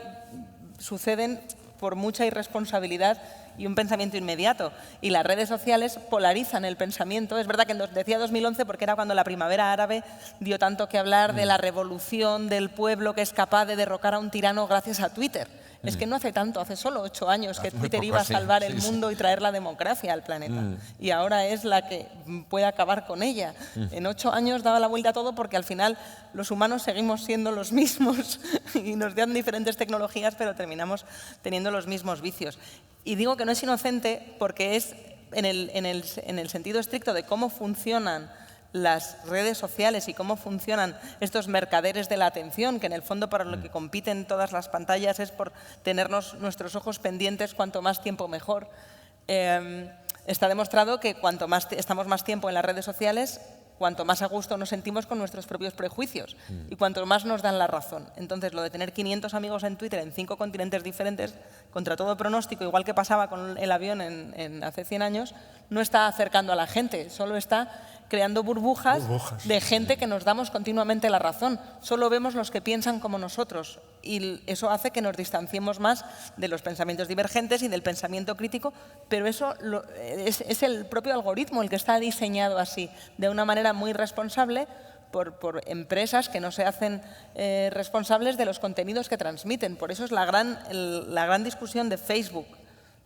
Speaker 3: suceden por mucha irresponsabilidad y un pensamiento inmediato. Y las redes sociales polarizan el pensamiento. Es verdad que decía 2011 porque era cuando la primavera árabe dio tanto que hablar de la revolución del pueblo que es capaz de derrocar a un tirano gracias a Twitter. Es que no hace tanto, hace solo 8 años que Twitter iba a salvar el mundo y traer la democracia al planeta. Y ahora es la que puede acabar con ella. En 8 años daba la vuelta a todo porque al final los humanos seguimos siendo los mismos y nos dan diferentes tecnologías, pero terminamos teniendo los mismos vicios. Y digo que no es inocente porque es en el sentido estricto de cómo funcionan las redes sociales y cómo funcionan estos mercaderes de la atención, que en el fondo para lo que compiten todas las pantallas es por tenernos nuestros ojos pendientes cuanto más tiempo mejor. Está demostrado que cuanto más estamos más tiempo en las redes sociales, cuanto más a gusto nos sentimos con nuestros propios prejuicios y cuanto más nos dan la razón. Entonces, lo de tener 500 amigos en Twitter en 5 continentes diferentes, contra todo pronóstico, igual que pasaba con el avión hace 100 años, no está acercando a la gente, solo está creando burbujas de gente que nos damos continuamente la razón. Solo vemos los que piensan como nosotros y eso hace que nos distanciemos más de los pensamientos divergentes y del pensamiento crítico, pero eso es el propio algoritmo el que está diseñado así, de una manera muy responsable por empresas que no se hacen responsables de los contenidos que transmiten. Por eso es la gran discusión de Facebook,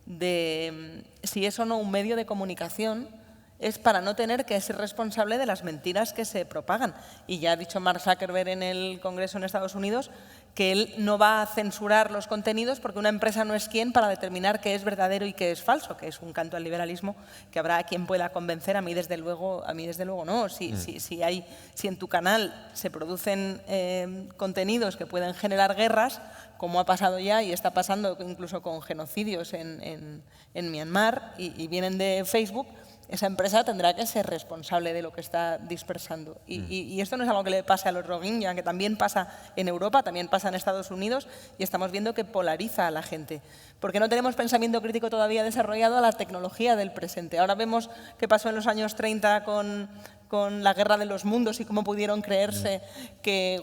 Speaker 3: de si es o no un medio de comunicación, es para no tener que ser responsable de las mentiras que se propagan. Y ya ha dicho Mark Zuckerberg en el Congreso en Estados Unidos que él no va a censurar los contenidos porque una empresa no es quien para determinar qué es verdadero y qué es falso, que es un canto al liberalismo que habrá quien pueda convencer. A mí desde luego no. Si en tu canal se producen contenidos que pueden generar guerras, como ha pasado ya y está pasando incluso con genocidios en Myanmar y vienen de Facebook, esa empresa tendrá que ser responsable de lo que está dispersando. Y esto no es algo que le pase a los Rohingya, que también pasa en Europa, también pasa en Estados Unidos, y estamos viendo que polariza a la gente. Porque no tenemos pensamiento crítico todavía desarrollado a la tecnología del presente. Ahora vemos qué pasó en los años 30 con la guerra de los mundos y cómo pudieron creerse que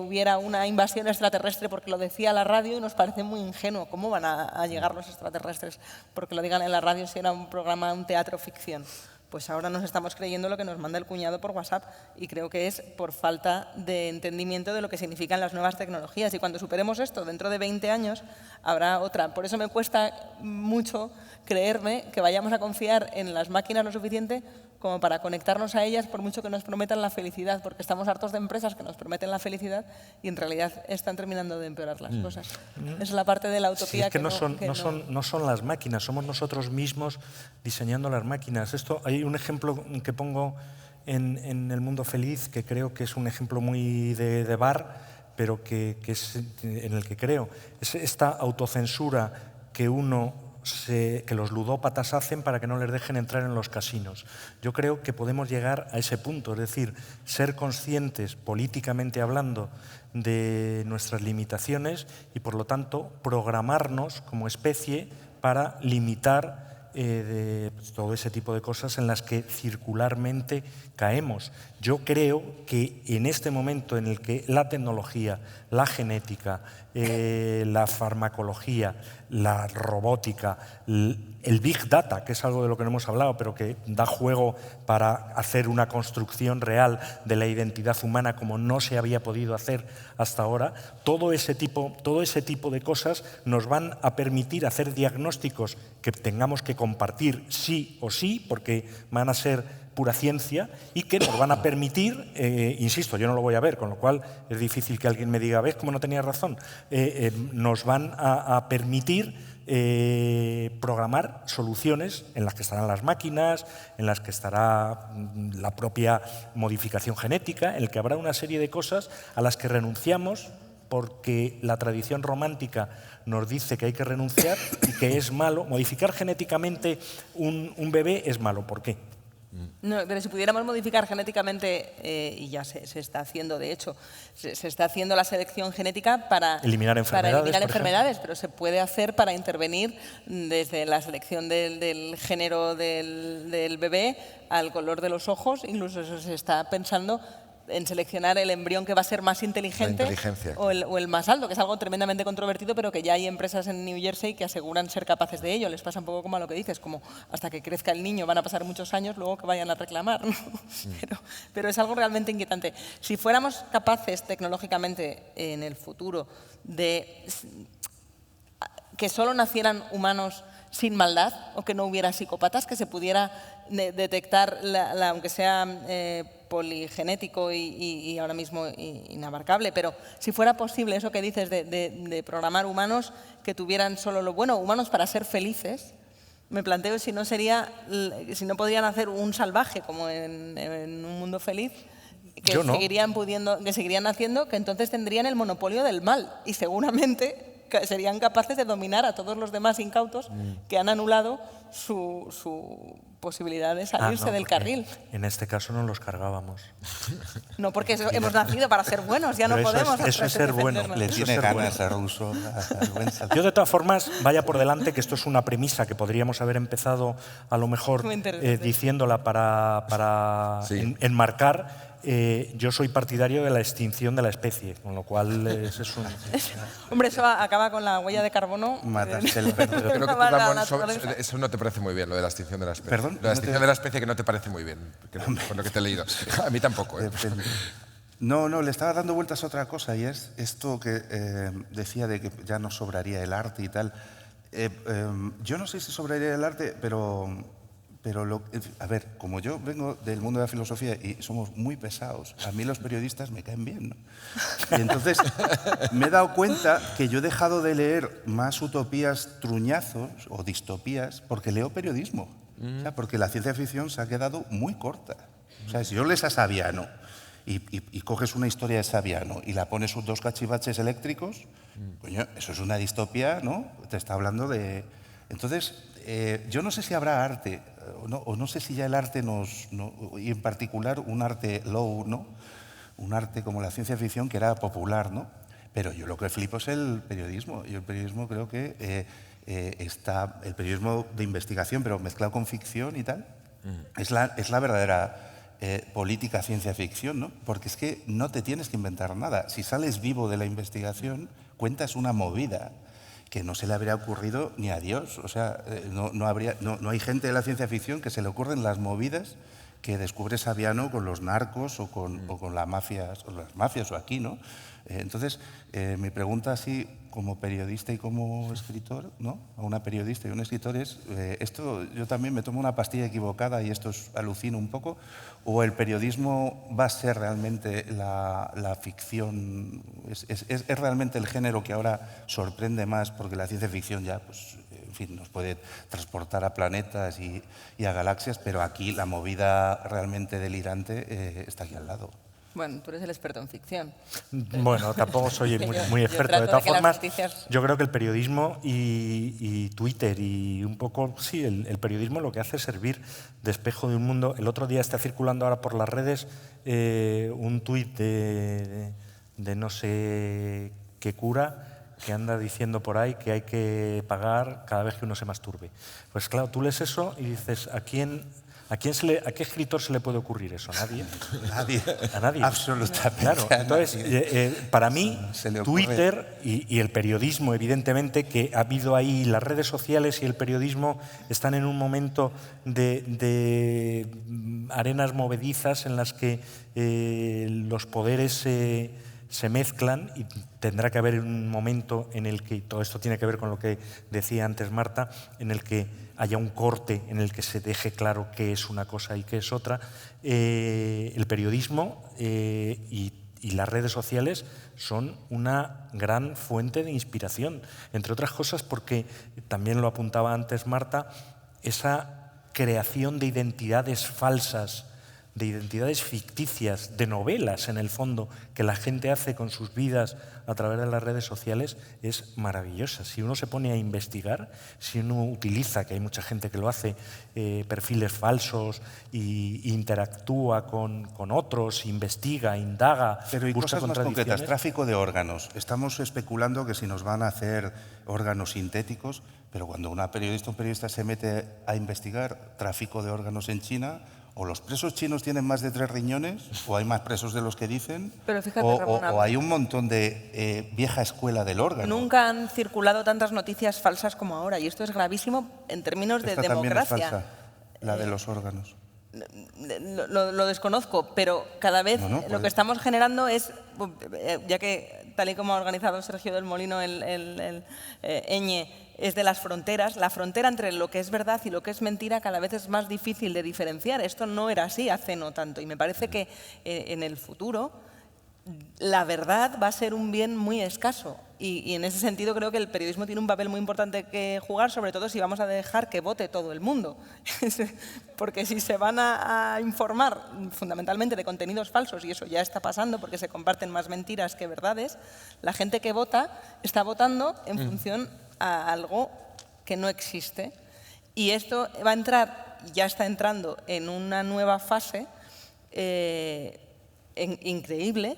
Speaker 3: hubiera una invasión extraterrestre porque lo decía la radio, y nos parece muy ingenuo. ¿Cómo van a llegar los extraterrestres porque lo digan en la radio si era un programa, un teatro ficción? Pues ahora nos estamos creyendo lo que nos manda el cuñado por WhatsApp, y creo que es por falta de entendimiento de lo que significan las nuevas tecnologías. Y cuando superemos esto, dentro de 20 años, habrá otra. Por eso me cuesta mucho creerme que vayamos a confiar en las máquinas lo suficiente como para conectarnos a ellas, por mucho que nos prometan la felicidad, porque estamos hartos de empresas que nos prometen la felicidad y en realidad están terminando de empeorar las cosas. Es la parte de la utopía
Speaker 4: sí, es que no son las máquinas, somos nosotros mismos diseñando las máquinas. Hay un ejemplo que pongo en El Mundo Feliz, que creo que es un ejemplo muy de bar, pero que es en el que creo. Es esta autocensura que uno que los ludópatas hacen para que no les dejen entrar en los casinos. Yo creo que podemos llegar a ese punto, es decir, ser conscientes políticamente hablando de nuestras limitaciones y, por lo tanto, programarnos como especie para limitar todo ese tipo de cosas en las que circularmente caemos. Yo creo que en este momento en el que la tecnología, la genética, la farmacología, la robótica, el Big Data, que es algo de lo que no hemos hablado, pero que da juego para hacer una construcción real de la identidad humana como no se había podido hacer hasta ahora, todo ese tipo de cosas nos van a permitir hacer diagnósticos que tengamos que compartir sí o sí, porque van a ser pura ciencia, y que nos van a permitir, insisto, yo no lo voy a ver, con lo cual es difícil que alguien me diga, ¿ves cómo no tenía razón? Nos van a permitir programar soluciones en las que estarán las máquinas, en las que estará la propia modificación genética, en el que habrá una serie de cosas a las que renunciamos porque la tradición romántica nos dice que hay que renunciar y que es malo. Modificar genéticamente un bebé es malo. ¿Por qué?
Speaker 3: No, pero si pudiéramos modificar genéticamente, y ya se está haciendo, de hecho, se está haciendo la selección genética para
Speaker 4: eliminar enfermedades,
Speaker 3: pero se puede hacer para intervenir desde la selección del género del bebé al color de los ojos. Incluso eso se está pensando en seleccionar el embrión que va a ser más inteligente o el más alto, que es algo tremendamente controvertido, pero que ya hay empresas en New Jersey que aseguran ser capaces de ello. Les pasa un poco como a lo que dices, como hasta que crezca el niño van a pasar muchos años, luego que vayan a reclamar, ¿no? Pero es algo realmente inquietante. Si fuéramos capaces tecnológicamente en el futuro de que solo nacieran humanos sin maldad o que no hubiera psicópatas, que se pudiera detectar, aunque sea poligenético y ahora mismo inabarcable, pero si fuera posible eso que dices de programar humanos que tuvieran solo lo bueno, humanos para ser felices, me planteo si no podrían hacer un salvaje como en un mundo feliz, que seguirían haciendo, que entonces tendrían el monopolio del mal y seguramente serían capaces de dominar a todos los demás incautos que han anulado su posibilidad de salirse del carril.
Speaker 4: En este caso no los cargábamos.
Speaker 3: No, porque hemos nacido para ser buenos, ya no podemos.
Speaker 4: Eso es ser bueno.
Speaker 2: Le tiene ganas a Rousseau.
Speaker 4: Yo, de todas formas, vaya por delante que esto es una premisa que podríamos haber empezado a lo mejor diciéndola para enmarcar. Yo soy partidario de la extinción de la especie, con lo cual es un...
Speaker 3: Hombre, eso acaba con la huella de carbono.
Speaker 2: Mataste el perro.
Speaker 1: Creo que tú, Ramón, eso no te parece muy bien, lo de la extinción de la especie.
Speaker 2: ¿Perdón?
Speaker 1: Lo de la extinción de la especie que no te parece muy bien, por lo que te he leído. A mí tampoco.
Speaker 2: No, le estaba dando vueltas a otra cosa, y es esto que decía de que ya nos sobraría el arte y tal. Yo no sé si sobraría el arte, pero a ver, como yo vengo del mundo de la filosofía y somos muy pesados, a mí los periodistas me caen bien, ¿no? Y entonces me he dado cuenta que yo he dejado de leer más utopías truñazos o distopías porque leo periodismo. O sea, porque la ciencia ficción se ha quedado muy corta. O sea, si yo lees a Saviano y coges una historia de Saviano y la pones dos cachivaches eléctricos, coño, eso es una distopía, ¿no? Te está hablando de... Entonces, yo no sé si habrá arte, o no sé si ya el arte y en particular un arte low, ¿no? Un arte como la ciencia ficción que era popular, ¿no? Pero yo lo que flipo es el periodismo. Yo el periodismo creo que está el periodismo de investigación, pero mezclado con ficción y tal, es la verdadera política ciencia ficción, ¿no? Porque es que no te tienes que inventar nada. Si sales vivo de la investigación, cuentas una movida que no se le habría ocurrido ni a Dios. O sea, no hay gente de la ciencia ficción que se le ocurren las movidas que descubre Saviano con los narcos o con las mafias o aquí, ¿no? Entonces, mi pregunta así como periodista y como escritor, ¿no? A una periodista y un escritor es, esto yo también me tomo una pastilla equivocada y esto alucino un poco, o el periodismo va a ser realmente la ficción, es realmente el género que ahora sorprende más porque la ciencia ficción ya, pues, en fin, nos puede transportar a planetas y a galaxias, pero aquí la movida realmente delirante está aquí al lado.
Speaker 3: Bueno, tú eres el experto en ficción.
Speaker 4: Bueno, tampoco soy muy
Speaker 3: Yo
Speaker 4: experto.
Speaker 3: trato
Speaker 4: De todas
Speaker 3: de que las
Speaker 4: formas,
Speaker 3: noticias-
Speaker 4: yo creo que el periodismo y Twitter y un poco, sí, el periodismo lo que hace es servir de espejo de un mundo. El otro día está circulando ahora por las redes un tuit de no sé qué cura que anda diciendo por ahí que hay que pagar cada vez que uno se masturbe. Pues claro, tú lees eso y dices, ¿a qué escritor se le puede ocurrir eso? ¿A nadie?
Speaker 2: Nadie.
Speaker 4: A nadie.
Speaker 2: Absolutamente.
Speaker 4: Claro,
Speaker 2: a
Speaker 4: entonces,
Speaker 2: nadie.
Speaker 4: para mí,
Speaker 2: Se le ocurre.
Speaker 4: Twitter y el periodismo, evidentemente, que ha habido ahí, las redes sociales y el periodismo están en un momento de arenas movedizas en las que los poderes se mezclan y tendrá que haber un momento en el que, todo esto tiene que ver con lo que decía antes Marta, en el que haya un corte en el que se deje claro qué es una cosa y qué es otra. El periodismo y las redes sociales son una gran fuente de inspiración, entre otras cosas porque, también lo apuntaba antes Marta, esa creación de identidades falsas, de identidades ficticias, de novelas en el fondo, que la gente hace con sus vidas a través de las redes sociales, es maravillosa. Si uno se pone a investigar, si uno utiliza, que hay mucha gente que lo hace, perfiles falsos e interactúa con otros, investiga, indaga,
Speaker 2: Pero y
Speaker 4: busca
Speaker 2: cosas más concretas,
Speaker 4: contradicciones.
Speaker 2: tráfico de órganos. Estamos especulando que si nos van a hacer órganos sintéticos, pero cuando un periodista se mete a investigar tráfico de órganos en China, o los presos chinos tienen más de 3 riñones, o hay más presos de los que dicen,
Speaker 3: Pero fíjate,
Speaker 2: o
Speaker 3: Ramona,
Speaker 2: hay un montón de vieja escuela del órgano.
Speaker 3: Nunca han circulado tantas noticias falsas como ahora, y esto es gravísimo en términos de
Speaker 2: Esta también
Speaker 3: democracia.
Speaker 2: es falsa, la de los órganos.
Speaker 3: Lo desconozco, pero cada vez
Speaker 2: No,
Speaker 3: lo que estamos generando es, ya que tal y como ha organizado Sergio del Molino el Eñe, es de las fronteras, la frontera entre lo que es verdad y lo que es mentira cada vez es más difícil de diferenciar. Esto no era así hace no tanto, y me parece que en el futuro la verdad va a ser un bien muy escaso. Y en ese sentido creo que el periodismo tiene un papel muy importante que jugar, sobre todo si vamos a dejar que vote todo el mundo. Porque si se van a informar fundamentalmente de contenidos falsos, y eso ya está pasando porque se comparten más mentiras que verdades, la gente que vota está votando en función a algo que no existe. Y esto va a entrar, ya está entrando, en una nueva fase increíble,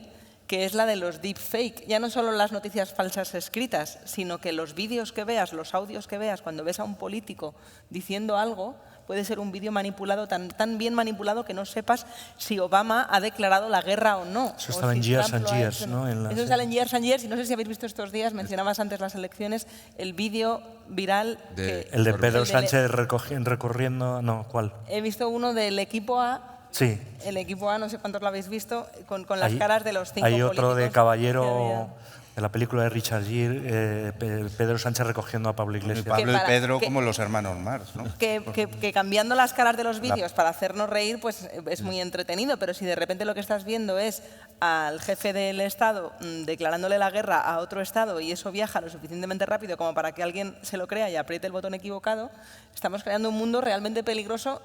Speaker 3: que es la de los deepfake. Ya no solo las noticias falsas escritas, sino que los vídeos que veas, los audios que veas, cuando ves a un político diciendo algo, puede ser un vídeo manipulado, tan bien manipulado que no sepas si Obama ha declarado la guerra o no.
Speaker 4: Eso estaba en Years and Years, ¿no?
Speaker 3: Eso sale en Years and Years, y no sé si habéis visto estos días, mencionabas antes las elecciones, el vídeo viral...
Speaker 4: El de Pedro Sánchez recorriendo... No, ¿cuál?
Speaker 3: He visto uno del equipo A.
Speaker 4: Sí.
Speaker 3: El equipo A, no sé cuántos lo habéis visto, con las caras de los 5
Speaker 4: Hay
Speaker 3: políticos.
Speaker 4: otro de
Speaker 3: que
Speaker 4: Caballero,
Speaker 3: había.
Speaker 4: de la película de Richard Gere, Pedro Sánchez recogiendo a Pablo Iglesias.
Speaker 2: Pablo y Pedro
Speaker 3: que-
Speaker 2: como los hermanos Marx, ¿no?
Speaker 3: Que cambiando las caras de los vídeos para hacernos reír, pues es muy entretenido, pero si de repente lo que estás viendo es al jefe del Estado declarándole la guerra a otro Estado y eso viaja lo suficientemente rápido como para que alguien se lo crea y apriete el botón equivocado, estamos creando un mundo realmente peligroso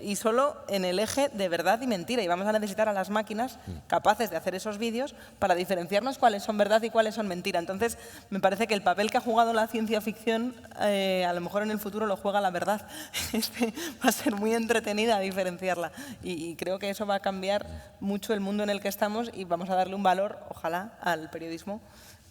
Speaker 3: y solo en el eje de verdad y mentira. Y vamos a necesitar a las máquinas capaces de hacer esos vídeos para diferenciarnos cuáles son verdad y cuáles son mentira. Entonces, me parece que el papel que ha jugado la ciencia ficción, a lo mejor en el futuro lo juega la verdad. Va a ser muy entretenida diferenciarla. Y creo que eso va a cambiar mucho el mundo en el que estamos y vamos a darle un valor, ojalá, al periodismo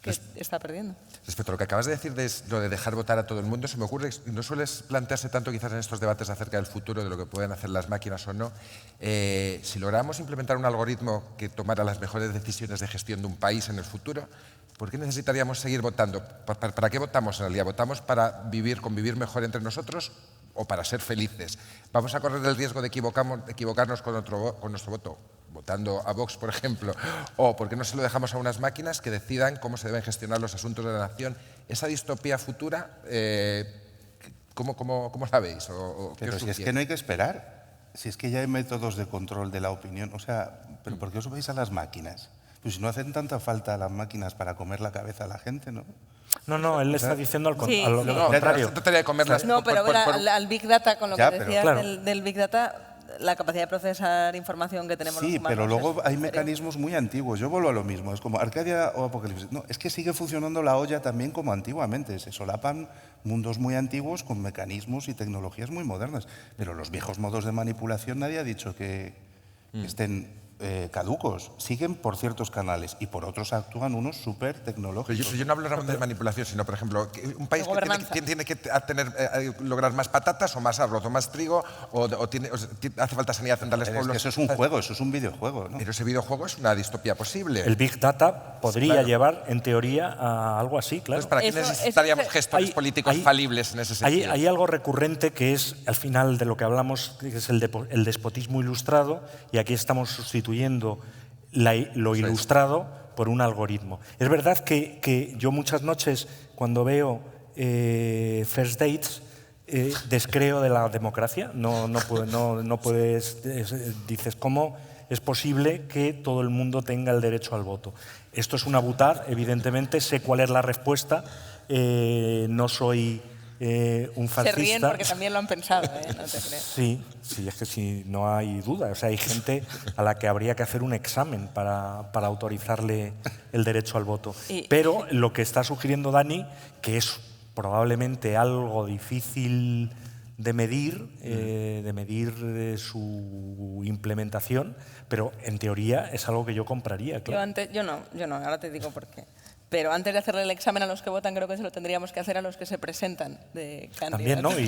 Speaker 3: que está perdiendo.
Speaker 1: Respecto a lo que acabas de decir de lo de dejar votar a todo el mundo, se me ocurre, no sueles plantearse tanto quizás en estos debates acerca del futuro, de lo que pueden hacer las máquinas o no, si lográramos implementar un algoritmo que tomara las mejores decisiones de gestión de un país en el futuro, ¿por qué necesitaríamos seguir votando? ¿Para qué votamos en realidad? ¿Votamos para convivir mejor entre nosotros o para ser felices? ¿Vamos a correr el riesgo de equivocarnos con nuestro voto? Votando a Vox, por ejemplo, o por qué no se lo dejamos a unas máquinas que decidan cómo se deben gestionar los asuntos de la nación. Esa distopía futura, ¿cómo la veis? ¿O qué
Speaker 2: Pero
Speaker 1: os
Speaker 2: si es
Speaker 1: sugiere?
Speaker 2: que no hay que esperar, si es que ya hay métodos de control de la opinión, o sea, ¿pero por qué os vais a las máquinas? Pues si no hacen tanta falta las máquinas para comer la cabeza a la gente, ¿no?
Speaker 4: No, él le está diciendo
Speaker 3: Sí,
Speaker 4: lo
Speaker 3: sí.
Speaker 4: contrario.
Speaker 1: No, trataría de comerlas
Speaker 3: No, pero ver al Big Data, con lo
Speaker 2: Ya,
Speaker 3: que
Speaker 2: pero
Speaker 3: decías
Speaker 4: claro.
Speaker 3: del Big Data, la capacidad de procesar información que tenemos los
Speaker 2: Sí,
Speaker 3: humanos.
Speaker 2: pero luego hay
Speaker 3: ¿en serio?
Speaker 2: mecanismos muy antiguos. Yo vuelvo a lo mismo. Es como Arcadia o Apocalipsis. No, es que sigue funcionando la olla también como antiguamente. Se solapan mundos muy antiguos con mecanismos y tecnologías muy modernas. Pero los viejos modos de manipulación nadie ha dicho que estén caducos. Siguen por ciertos canales y por otros actúan unos súper
Speaker 1: Pero
Speaker 2: tecnológicos.
Speaker 1: yo no hablo realmente de manipulación, sino, por ejemplo, que un país
Speaker 3: De
Speaker 1: que
Speaker 3: gobernanza.
Speaker 1: tiene que lograr más patatas o más arroz o más trigo, hace falta sanidad en tales
Speaker 2: Es
Speaker 1: pueblos.
Speaker 2: que eso es un juego, eso es un videojuego, ¿no?
Speaker 1: Pero ese videojuego es una distopía posible.
Speaker 4: El Big Data podría
Speaker 1: Claro.
Speaker 4: llevar, en teoría, a algo así, claro.
Speaker 1: Entonces, ¿para qué
Speaker 3: Eso-
Speaker 1: necesitaríamos
Speaker 3: eso-
Speaker 1: gestores
Speaker 4: Hay-
Speaker 1: políticos
Speaker 4: hay-
Speaker 1: falibles en ese sentido?
Speaker 4: Hay algo recurrente que es, al final de lo que hablamos, que es el despotismo ilustrado, y aquí estamos sustituyendo lo ilustrado por un algoritmo. Es verdad que yo muchas noches, cuando veo First Dates, descreo de la democracia. No puedes, dices, ¿cómo es posible que todo el mundo tenga el derecho al voto? Esto es una butad, evidentemente, sé cuál es la respuesta, no soy un fascista.
Speaker 3: Se ríen porque también lo han pensado, no te crees.
Speaker 4: Sí, es que sí, no hay duda. O sea, hay gente a la que habría que hacer un examen para autorizarle el derecho al voto. Pero lo que está sugiriendo Dani, que es probablemente algo difícil de medir su implementación, pero en teoría es algo que yo compraría. Claro.
Speaker 3: Yo no, ahora te digo por qué. Pero antes de hacerle el examen a los que votan, creo que se lo tendríamos que hacer a los que se presentan de candidatos.
Speaker 4: También, ¿no?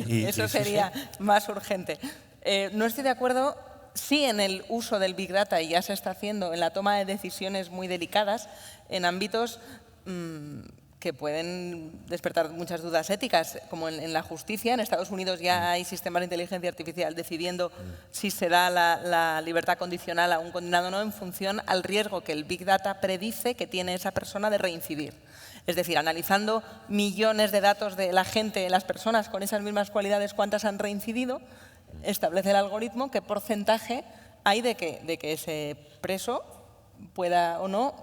Speaker 4: Y
Speaker 3: Eso
Speaker 4: sí,
Speaker 3: sería más urgente. No estoy de acuerdo, sí, en el uso del Big Data, y ya se está haciendo, en la toma de decisiones muy delicadas, en ámbitos que pueden despertar muchas dudas éticas, como en la justicia. En Estados Unidos ya hay sistemas de inteligencia artificial decidiendo si se da la libertad condicional a un condenado o no en función al riesgo que el Big Data predice que tiene esa persona de reincidir. Es decir, analizando millones de datos de la gente, las personas con esas mismas cualidades, cuántas han reincidido, establece el algoritmo qué porcentaje hay de que ese preso pueda o no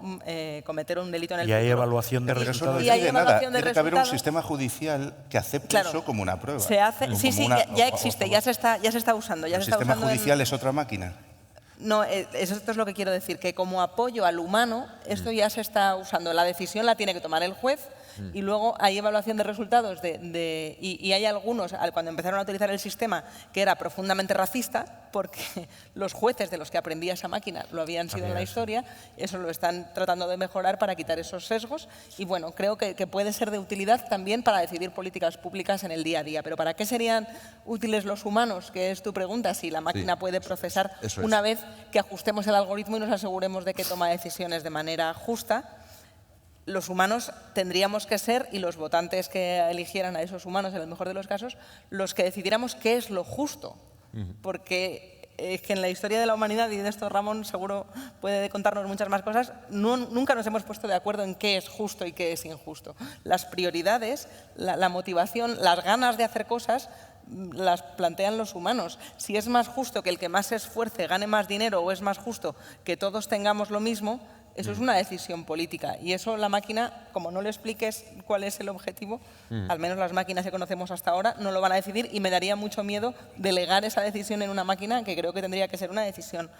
Speaker 3: cometer un delito en el
Speaker 4: Y hay
Speaker 3: futuro.
Speaker 4: evaluación de
Speaker 2: Pero eso
Speaker 4: resultados.
Speaker 2: no
Speaker 3: Y hay
Speaker 2: decide nada.
Speaker 3: evaluación de
Speaker 2: Tiene que haber un
Speaker 3: resultados.
Speaker 2: sistema judicial que acepte
Speaker 3: Claro.
Speaker 2: eso como una prueba.
Speaker 3: Se hace,
Speaker 2: Como
Speaker 3: sí,
Speaker 2: una-
Speaker 3: ya existe, ya se está usando. Ya
Speaker 2: ¿El
Speaker 3: se está
Speaker 2: sistema
Speaker 3: usando en-
Speaker 2: judicial es otra máquina?
Speaker 3: No, esto es lo que quiero decir, que como apoyo al humano, esto ya se está usando. La decisión la tiene que tomar el juez y luego hay evaluación de resultados y hay algunos, cuando empezaron a utilizar el sistema, que era profundamente racista, porque los jueces de los que aprendía esa máquina lo habían sido en la historia, eso lo están tratando de mejorar para quitar esos sesgos y bueno, creo que puede ser de utilidad también para decidir políticas públicas en el día a día. Pero ¿para qué serían útiles los humanos? Que es tu pregunta, si la máquina puede procesar
Speaker 1: eso es.
Speaker 3: una vez que ajustemos el algoritmo y nos aseguremos de que toma decisiones de manera justa. Los humanos tendríamos que ser, y los votantes que eligieran a esos humanos, en el mejor de los casos, los que decidiéramos qué es lo justo. Porque es que en la historia de la humanidad, y de esto Ramón seguro puede contarnos muchas más cosas, nunca nos hemos puesto de acuerdo en qué es justo y qué es injusto. Las prioridades, la motivación, las ganas de hacer cosas las plantean los humanos. Si es más justo que el que más se esfuerce gane más dinero o es más justo que todos tengamos lo mismo, eso es una decisión política. Y eso la máquina, como no le expliques cuál es el objetivo, al menos las máquinas que conocemos hasta ahora, no lo van a decidir y me daría mucho miedo delegar esa decisión en una máquina que creo que tendría que ser una decisión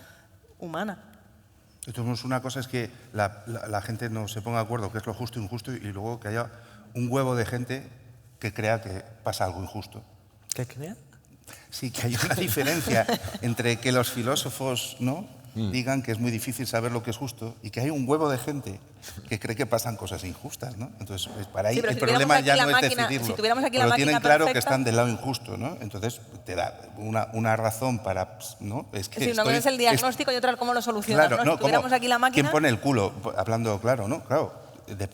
Speaker 3: humana.
Speaker 2: Entonces, una cosa es que la gente no se ponga de acuerdo qué es lo justo e injusto y luego que haya un huevo de gente que crea que pasa algo injusto.
Speaker 4: ¿Qué crea?
Speaker 2: Sí, que hay una diferencia entre que los filósofos digan que es muy difícil saber lo que es justo y que hay un huevo de gente que cree que pasan cosas injustas, ¿no? Entonces, para ahí
Speaker 3: Sí, pero
Speaker 2: el
Speaker 3: si tuviéramos
Speaker 2: problema
Speaker 3: aquí
Speaker 2: ya
Speaker 3: la
Speaker 2: no es
Speaker 3: máquina-
Speaker 2: decidirlo.
Speaker 3: si tuviéramos aquí la
Speaker 2: pero tienen
Speaker 3: máquina
Speaker 2: claro que
Speaker 3: perfecta-
Speaker 2: están del lado injusto, ¿no? Entonces, te da una razón para... ¿no? Es que
Speaker 3: Sí, una cosa es el diagnóstico y otra el cómo lo solucionas.
Speaker 2: Claro,
Speaker 3: ¿no?
Speaker 2: no,
Speaker 3: Si tuviéramos
Speaker 2: ¿cómo?
Speaker 3: aquí la máquina...
Speaker 2: ¿Quién pone el culo? Hablando claro, ¿no? Claro,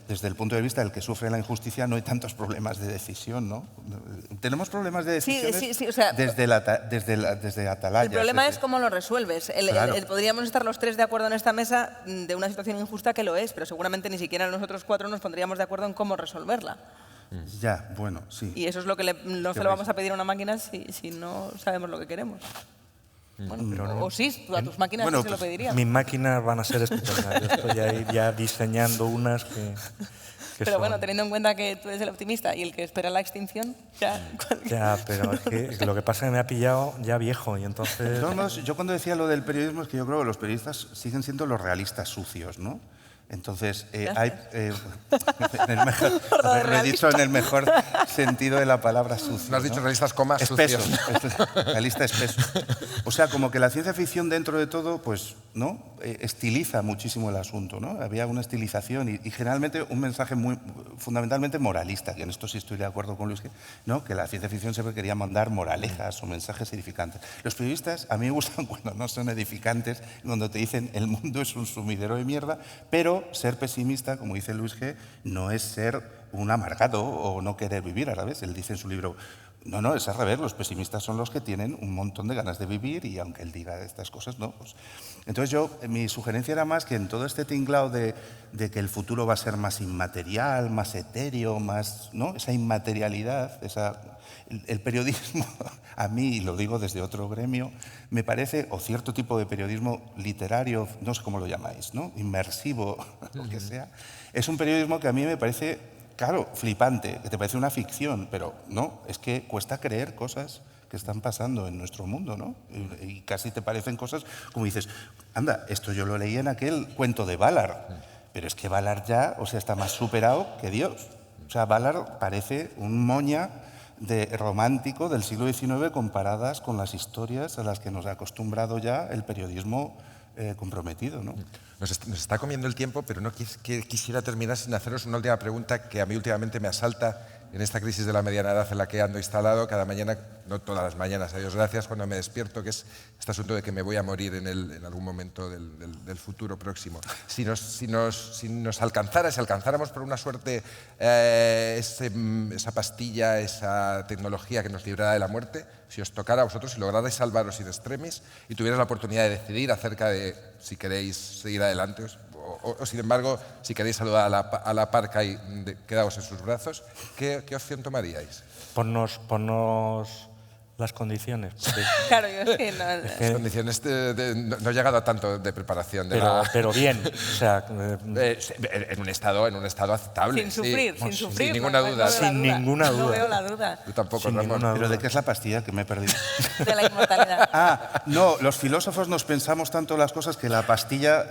Speaker 2: desde el punto de vista del que sufre la injusticia no hay tantos problemas de decisión, ¿no? Tenemos problemas de
Speaker 3: Sí,
Speaker 2: decisiones
Speaker 3: sí, o sea,
Speaker 2: desde atalayas.
Speaker 3: El problema
Speaker 2: desde-
Speaker 3: es cómo lo resuelves.
Speaker 2: Claro.
Speaker 3: Podríamos estar los tres de acuerdo en esta mesa de una situación injusta que lo es, pero seguramente ni siquiera nosotros cuatro nos pondríamos de acuerdo en cómo resolverla.
Speaker 2: Ya, bueno, sí.
Speaker 3: Y eso es lo que no se lo vamos a pedir a una máquina si no sabemos lo que queremos. Bueno, o sí, a tus máquinas
Speaker 2: Bueno,
Speaker 3: sí se lo
Speaker 2: pues,
Speaker 3: pedirían.
Speaker 4: Mis máquinas van a ser estupendas. Yo estoy ahí ya diseñando unas que...
Speaker 3: Pero
Speaker 4: son-
Speaker 3: bueno, teniendo en cuenta que tú eres el optimista y el que espera la extinción, ya...
Speaker 4: Ya, pero es que lo que pasa es que me ha pillado ya viejo y
Speaker 2: De
Speaker 4: entonces...
Speaker 2: todos modos, yo cuando decía lo del periodismo es que yo creo que los periodistas siguen siendo los realistas sucios, ¿no? Entonces, hay, en el mejor, lo he dicho en el mejor sentido de la palabra sucio.
Speaker 1: No has dicho realistas, comas,
Speaker 2: espeso,
Speaker 1: sucios.
Speaker 2: realista espeso. O sea, como que la ciencia ficción dentro de todo, pues, ¿no? Estiliza muchísimo el asunto, ¿no? Había una estilización y generalmente un mensaje muy fundamentalmente moralista, que en esto sí estoy de acuerdo con Luis, ¿no? Que la ciencia ficción siempre quería mandar moralejas o mensajes edificantes. Los periodistas a mí me gustan cuando no son edificantes, cuando te dicen el mundo es un sumidero de mierda, pero ser pesimista, como dice Luis G., no es ser un amargado o no querer vivir, a la vez. Él dice en su libro, no, es al revés, los pesimistas son los que tienen un montón de ganas de vivir y aunque él diga estas cosas, no. Pues. Entonces mi sugerencia era más que en todo este tinglado de que el futuro va a ser más inmaterial, más etéreo, más, ¿no? Esa inmaterialidad, el periodismo, a mí, y lo digo desde otro gremio, me parece, o cierto tipo de periodismo literario, no sé cómo lo llamáis, ¿no? Inmersivo, lo que sea, es un periodismo que a mí me parece... Claro, flipante, que te parece una ficción, pero no, es que cuesta creer cosas que están pasando en nuestro mundo, ¿no? Y casi te parecen cosas como dices, anda, esto yo lo leí en aquel cuento de Ballard, pero es que Ballard ya, o sea, está más superado que Dios. O sea, Ballard parece un moña romántico del siglo XIX comparadas con las historias a las que nos ha acostumbrado ya el periodismo comprometido, ¿no?
Speaker 1: Nos está comiendo el tiempo, pero no quisiera terminar sin haceros una última pregunta que a mí últimamente me asalta en esta crisis de la mediana edad en la que ando instalado cada mañana, no todas las mañanas, a Dios gracias, cuando me despierto, que es este asunto de que me voy a morir en algún momento del futuro próximo. Si nos alcanzara, si alcanzáramos por una suerte esa pastilla, esa tecnología que nos librara de la muerte, si os tocara a vosotros, si lograrais salvaros in extremis y tuvierais la oportunidad de decidir acerca de si queréis seguir adelante o sin embargo, si queréis saludar a la parca y quedaos en sus brazos, ¿qué opción tomaríais?
Speaker 4: Ponnos las condiciones.
Speaker 3: Claro, yo es que no...
Speaker 1: Las condiciones no he llegado a tanto de preparación.
Speaker 4: Pero bien, o sea...
Speaker 1: en un estado aceptable.
Speaker 3: Sin sufrir,
Speaker 1: sí.
Speaker 3: sin sufrir.
Speaker 1: Sin ninguna duda.
Speaker 4: Sin ninguna duda.
Speaker 3: No veo la duda.
Speaker 1: Yo tampoco,
Speaker 4: Sin
Speaker 1: Ramón.
Speaker 4: ninguna
Speaker 2: ¿Pero de qué es la pastilla que me he perdido?
Speaker 3: De la inmortalidad.
Speaker 2: No, los filósofos nos pensamos tanto las cosas que la pastilla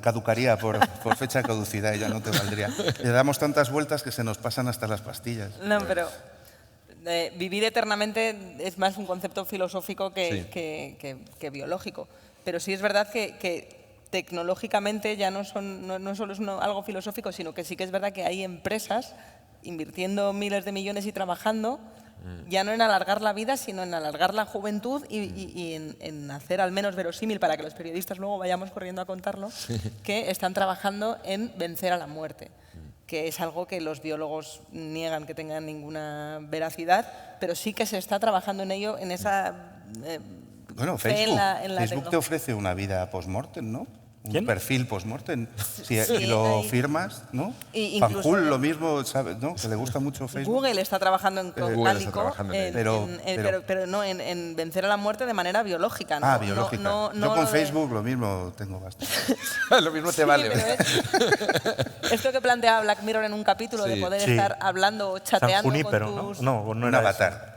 Speaker 2: caducaría por fecha de caducidad y ya no te valdría. Le damos tantas vueltas que se nos pasan hasta las pastillas.
Speaker 3: No, pero vivir eternamente es más un concepto filosófico que biológico. Pero sí es verdad que tecnológicamente ya no solo es algo filosófico, sino que sí que es verdad que hay empresas invirtiendo miles de millones y trabajando ya no en alargar la vida, sino en alargar la juventud y en hacer al menos verosímil, para que los periodistas luego vayamos corriendo a contarlo, que están trabajando en vencer a la muerte, que es algo que los biólogos niegan que tenga ninguna veracidad, pero sí que se está trabajando en ello, en esa
Speaker 2: Bueno,
Speaker 3: fe en la
Speaker 2: Facebook te
Speaker 3: tecnología.
Speaker 2: ofrece una vida post-mortem, ¿no? Un
Speaker 4: ¿Quién?
Speaker 2: perfil post-mortem.
Speaker 3: Sí,
Speaker 2: y lo
Speaker 3: hay-
Speaker 2: firmas, ¿no?
Speaker 3: Y incluso-
Speaker 2: Fanjul, lo mismo, ¿sabes? ¿No? Que le gusta mucho Facebook.
Speaker 3: Google está trabajando en
Speaker 1: Google está
Speaker 3: Cálico,
Speaker 1: trabajando en ello.
Speaker 3: pero no en vencer a la muerte de manera biológica. ¿no?
Speaker 2: Biológica.
Speaker 3: No
Speaker 2: Yo con
Speaker 3: lo de-
Speaker 2: Facebook lo mismo tengo bastante.
Speaker 1: Lo mismo te
Speaker 3: Sí,
Speaker 1: vale.
Speaker 3: pero esto que plantea Black Mirror en un capítulo de
Speaker 1: Sí.
Speaker 3: poder
Speaker 4: Sí.
Speaker 3: estar hablando o
Speaker 4: San
Speaker 3: chateando
Speaker 4: Junípero,
Speaker 3: con tus...
Speaker 4: ¿no? No, no
Speaker 2: Un
Speaker 4: era eso.
Speaker 2: avatar.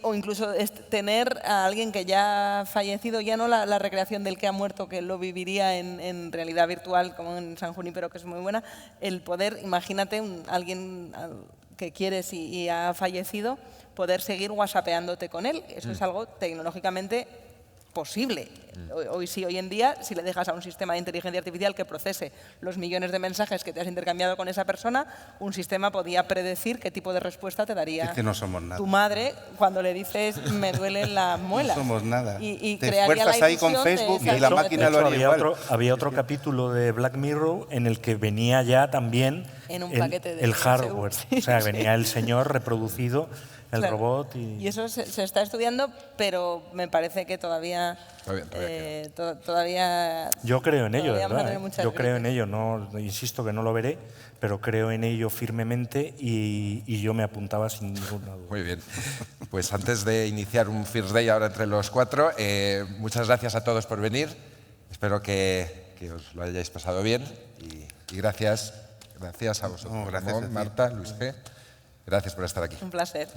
Speaker 3: O incluso tener a alguien que ya ha fallecido, ya no la recreación del que ha muerto, que lo viviría en realidad virtual, como en San Junípero, que es muy buena, el poder, imagínate, alguien que quieres y ha fallecido, poder seguir whatsappeándote con él. Eso es algo tecnológicamente posible. Hoy en día, si le dejas a un sistema de inteligencia artificial que procese los millones de mensajes que te has intercambiado con esa persona, un sistema podía predecir qué tipo de respuesta te daría
Speaker 2: Es que no somos nada.
Speaker 3: tu madre cuando le dices me duelen las muelas.
Speaker 2: No somos nada.
Speaker 3: Y
Speaker 2: Te
Speaker 3: crearía
Speaker 2: esfuerzas
Speaker 3: la
Speaker 2: ahí con
Speaker 3: ilusión de
Speaker 2: Facebook
Speaker 3: esa
Speaker 2: y la
Speaker 3: situación.
Speaker 2: máquina lo haría igual.
Speaker 4: Había otro capítulo de Black Mirror en el que venía ya también
Speaker 3: En un paquete de
Speaker 4: el
Speaker 3: MSU.
Speaker 4: hardware.
Speaker 3: Sí,
Speaker 4: O sea,
Speaker 3: sí.
Speaker 4: venía el señor reproducido, el
Speaker 3: Claro.
Speaker 4: robot.
Speaker 3: Y eso se está estudiando, pero me parece que todavía
Speaker 4: Yo creo en ello, de
Speaker 3: todavía vamos a
Speaker 4: verdad.
Speaker 3: tener muchas
Speaker 4: Yo creo en
Speaker 3: grises.
Speaker 4: ello, no insisto que no lo veré, pero creo en ello firmemente y yo me apuntaba sin ninguna duda.
Speaker 1: Muy bien. Pues antes de iniciar un First Day ahora entre los cuatro, muchas gracias a todos por venir. Espero que os lo hayáis pasado bien y gracias
Speaker 5: Gracias a vosotros.
Speaker 2: No, gracias
Speaker 5: Ramón,
Speaker 2: a ti.
Speaker 5: Marta, Luis G. Gracias por estar aquí.
Speaker 3: Un placer.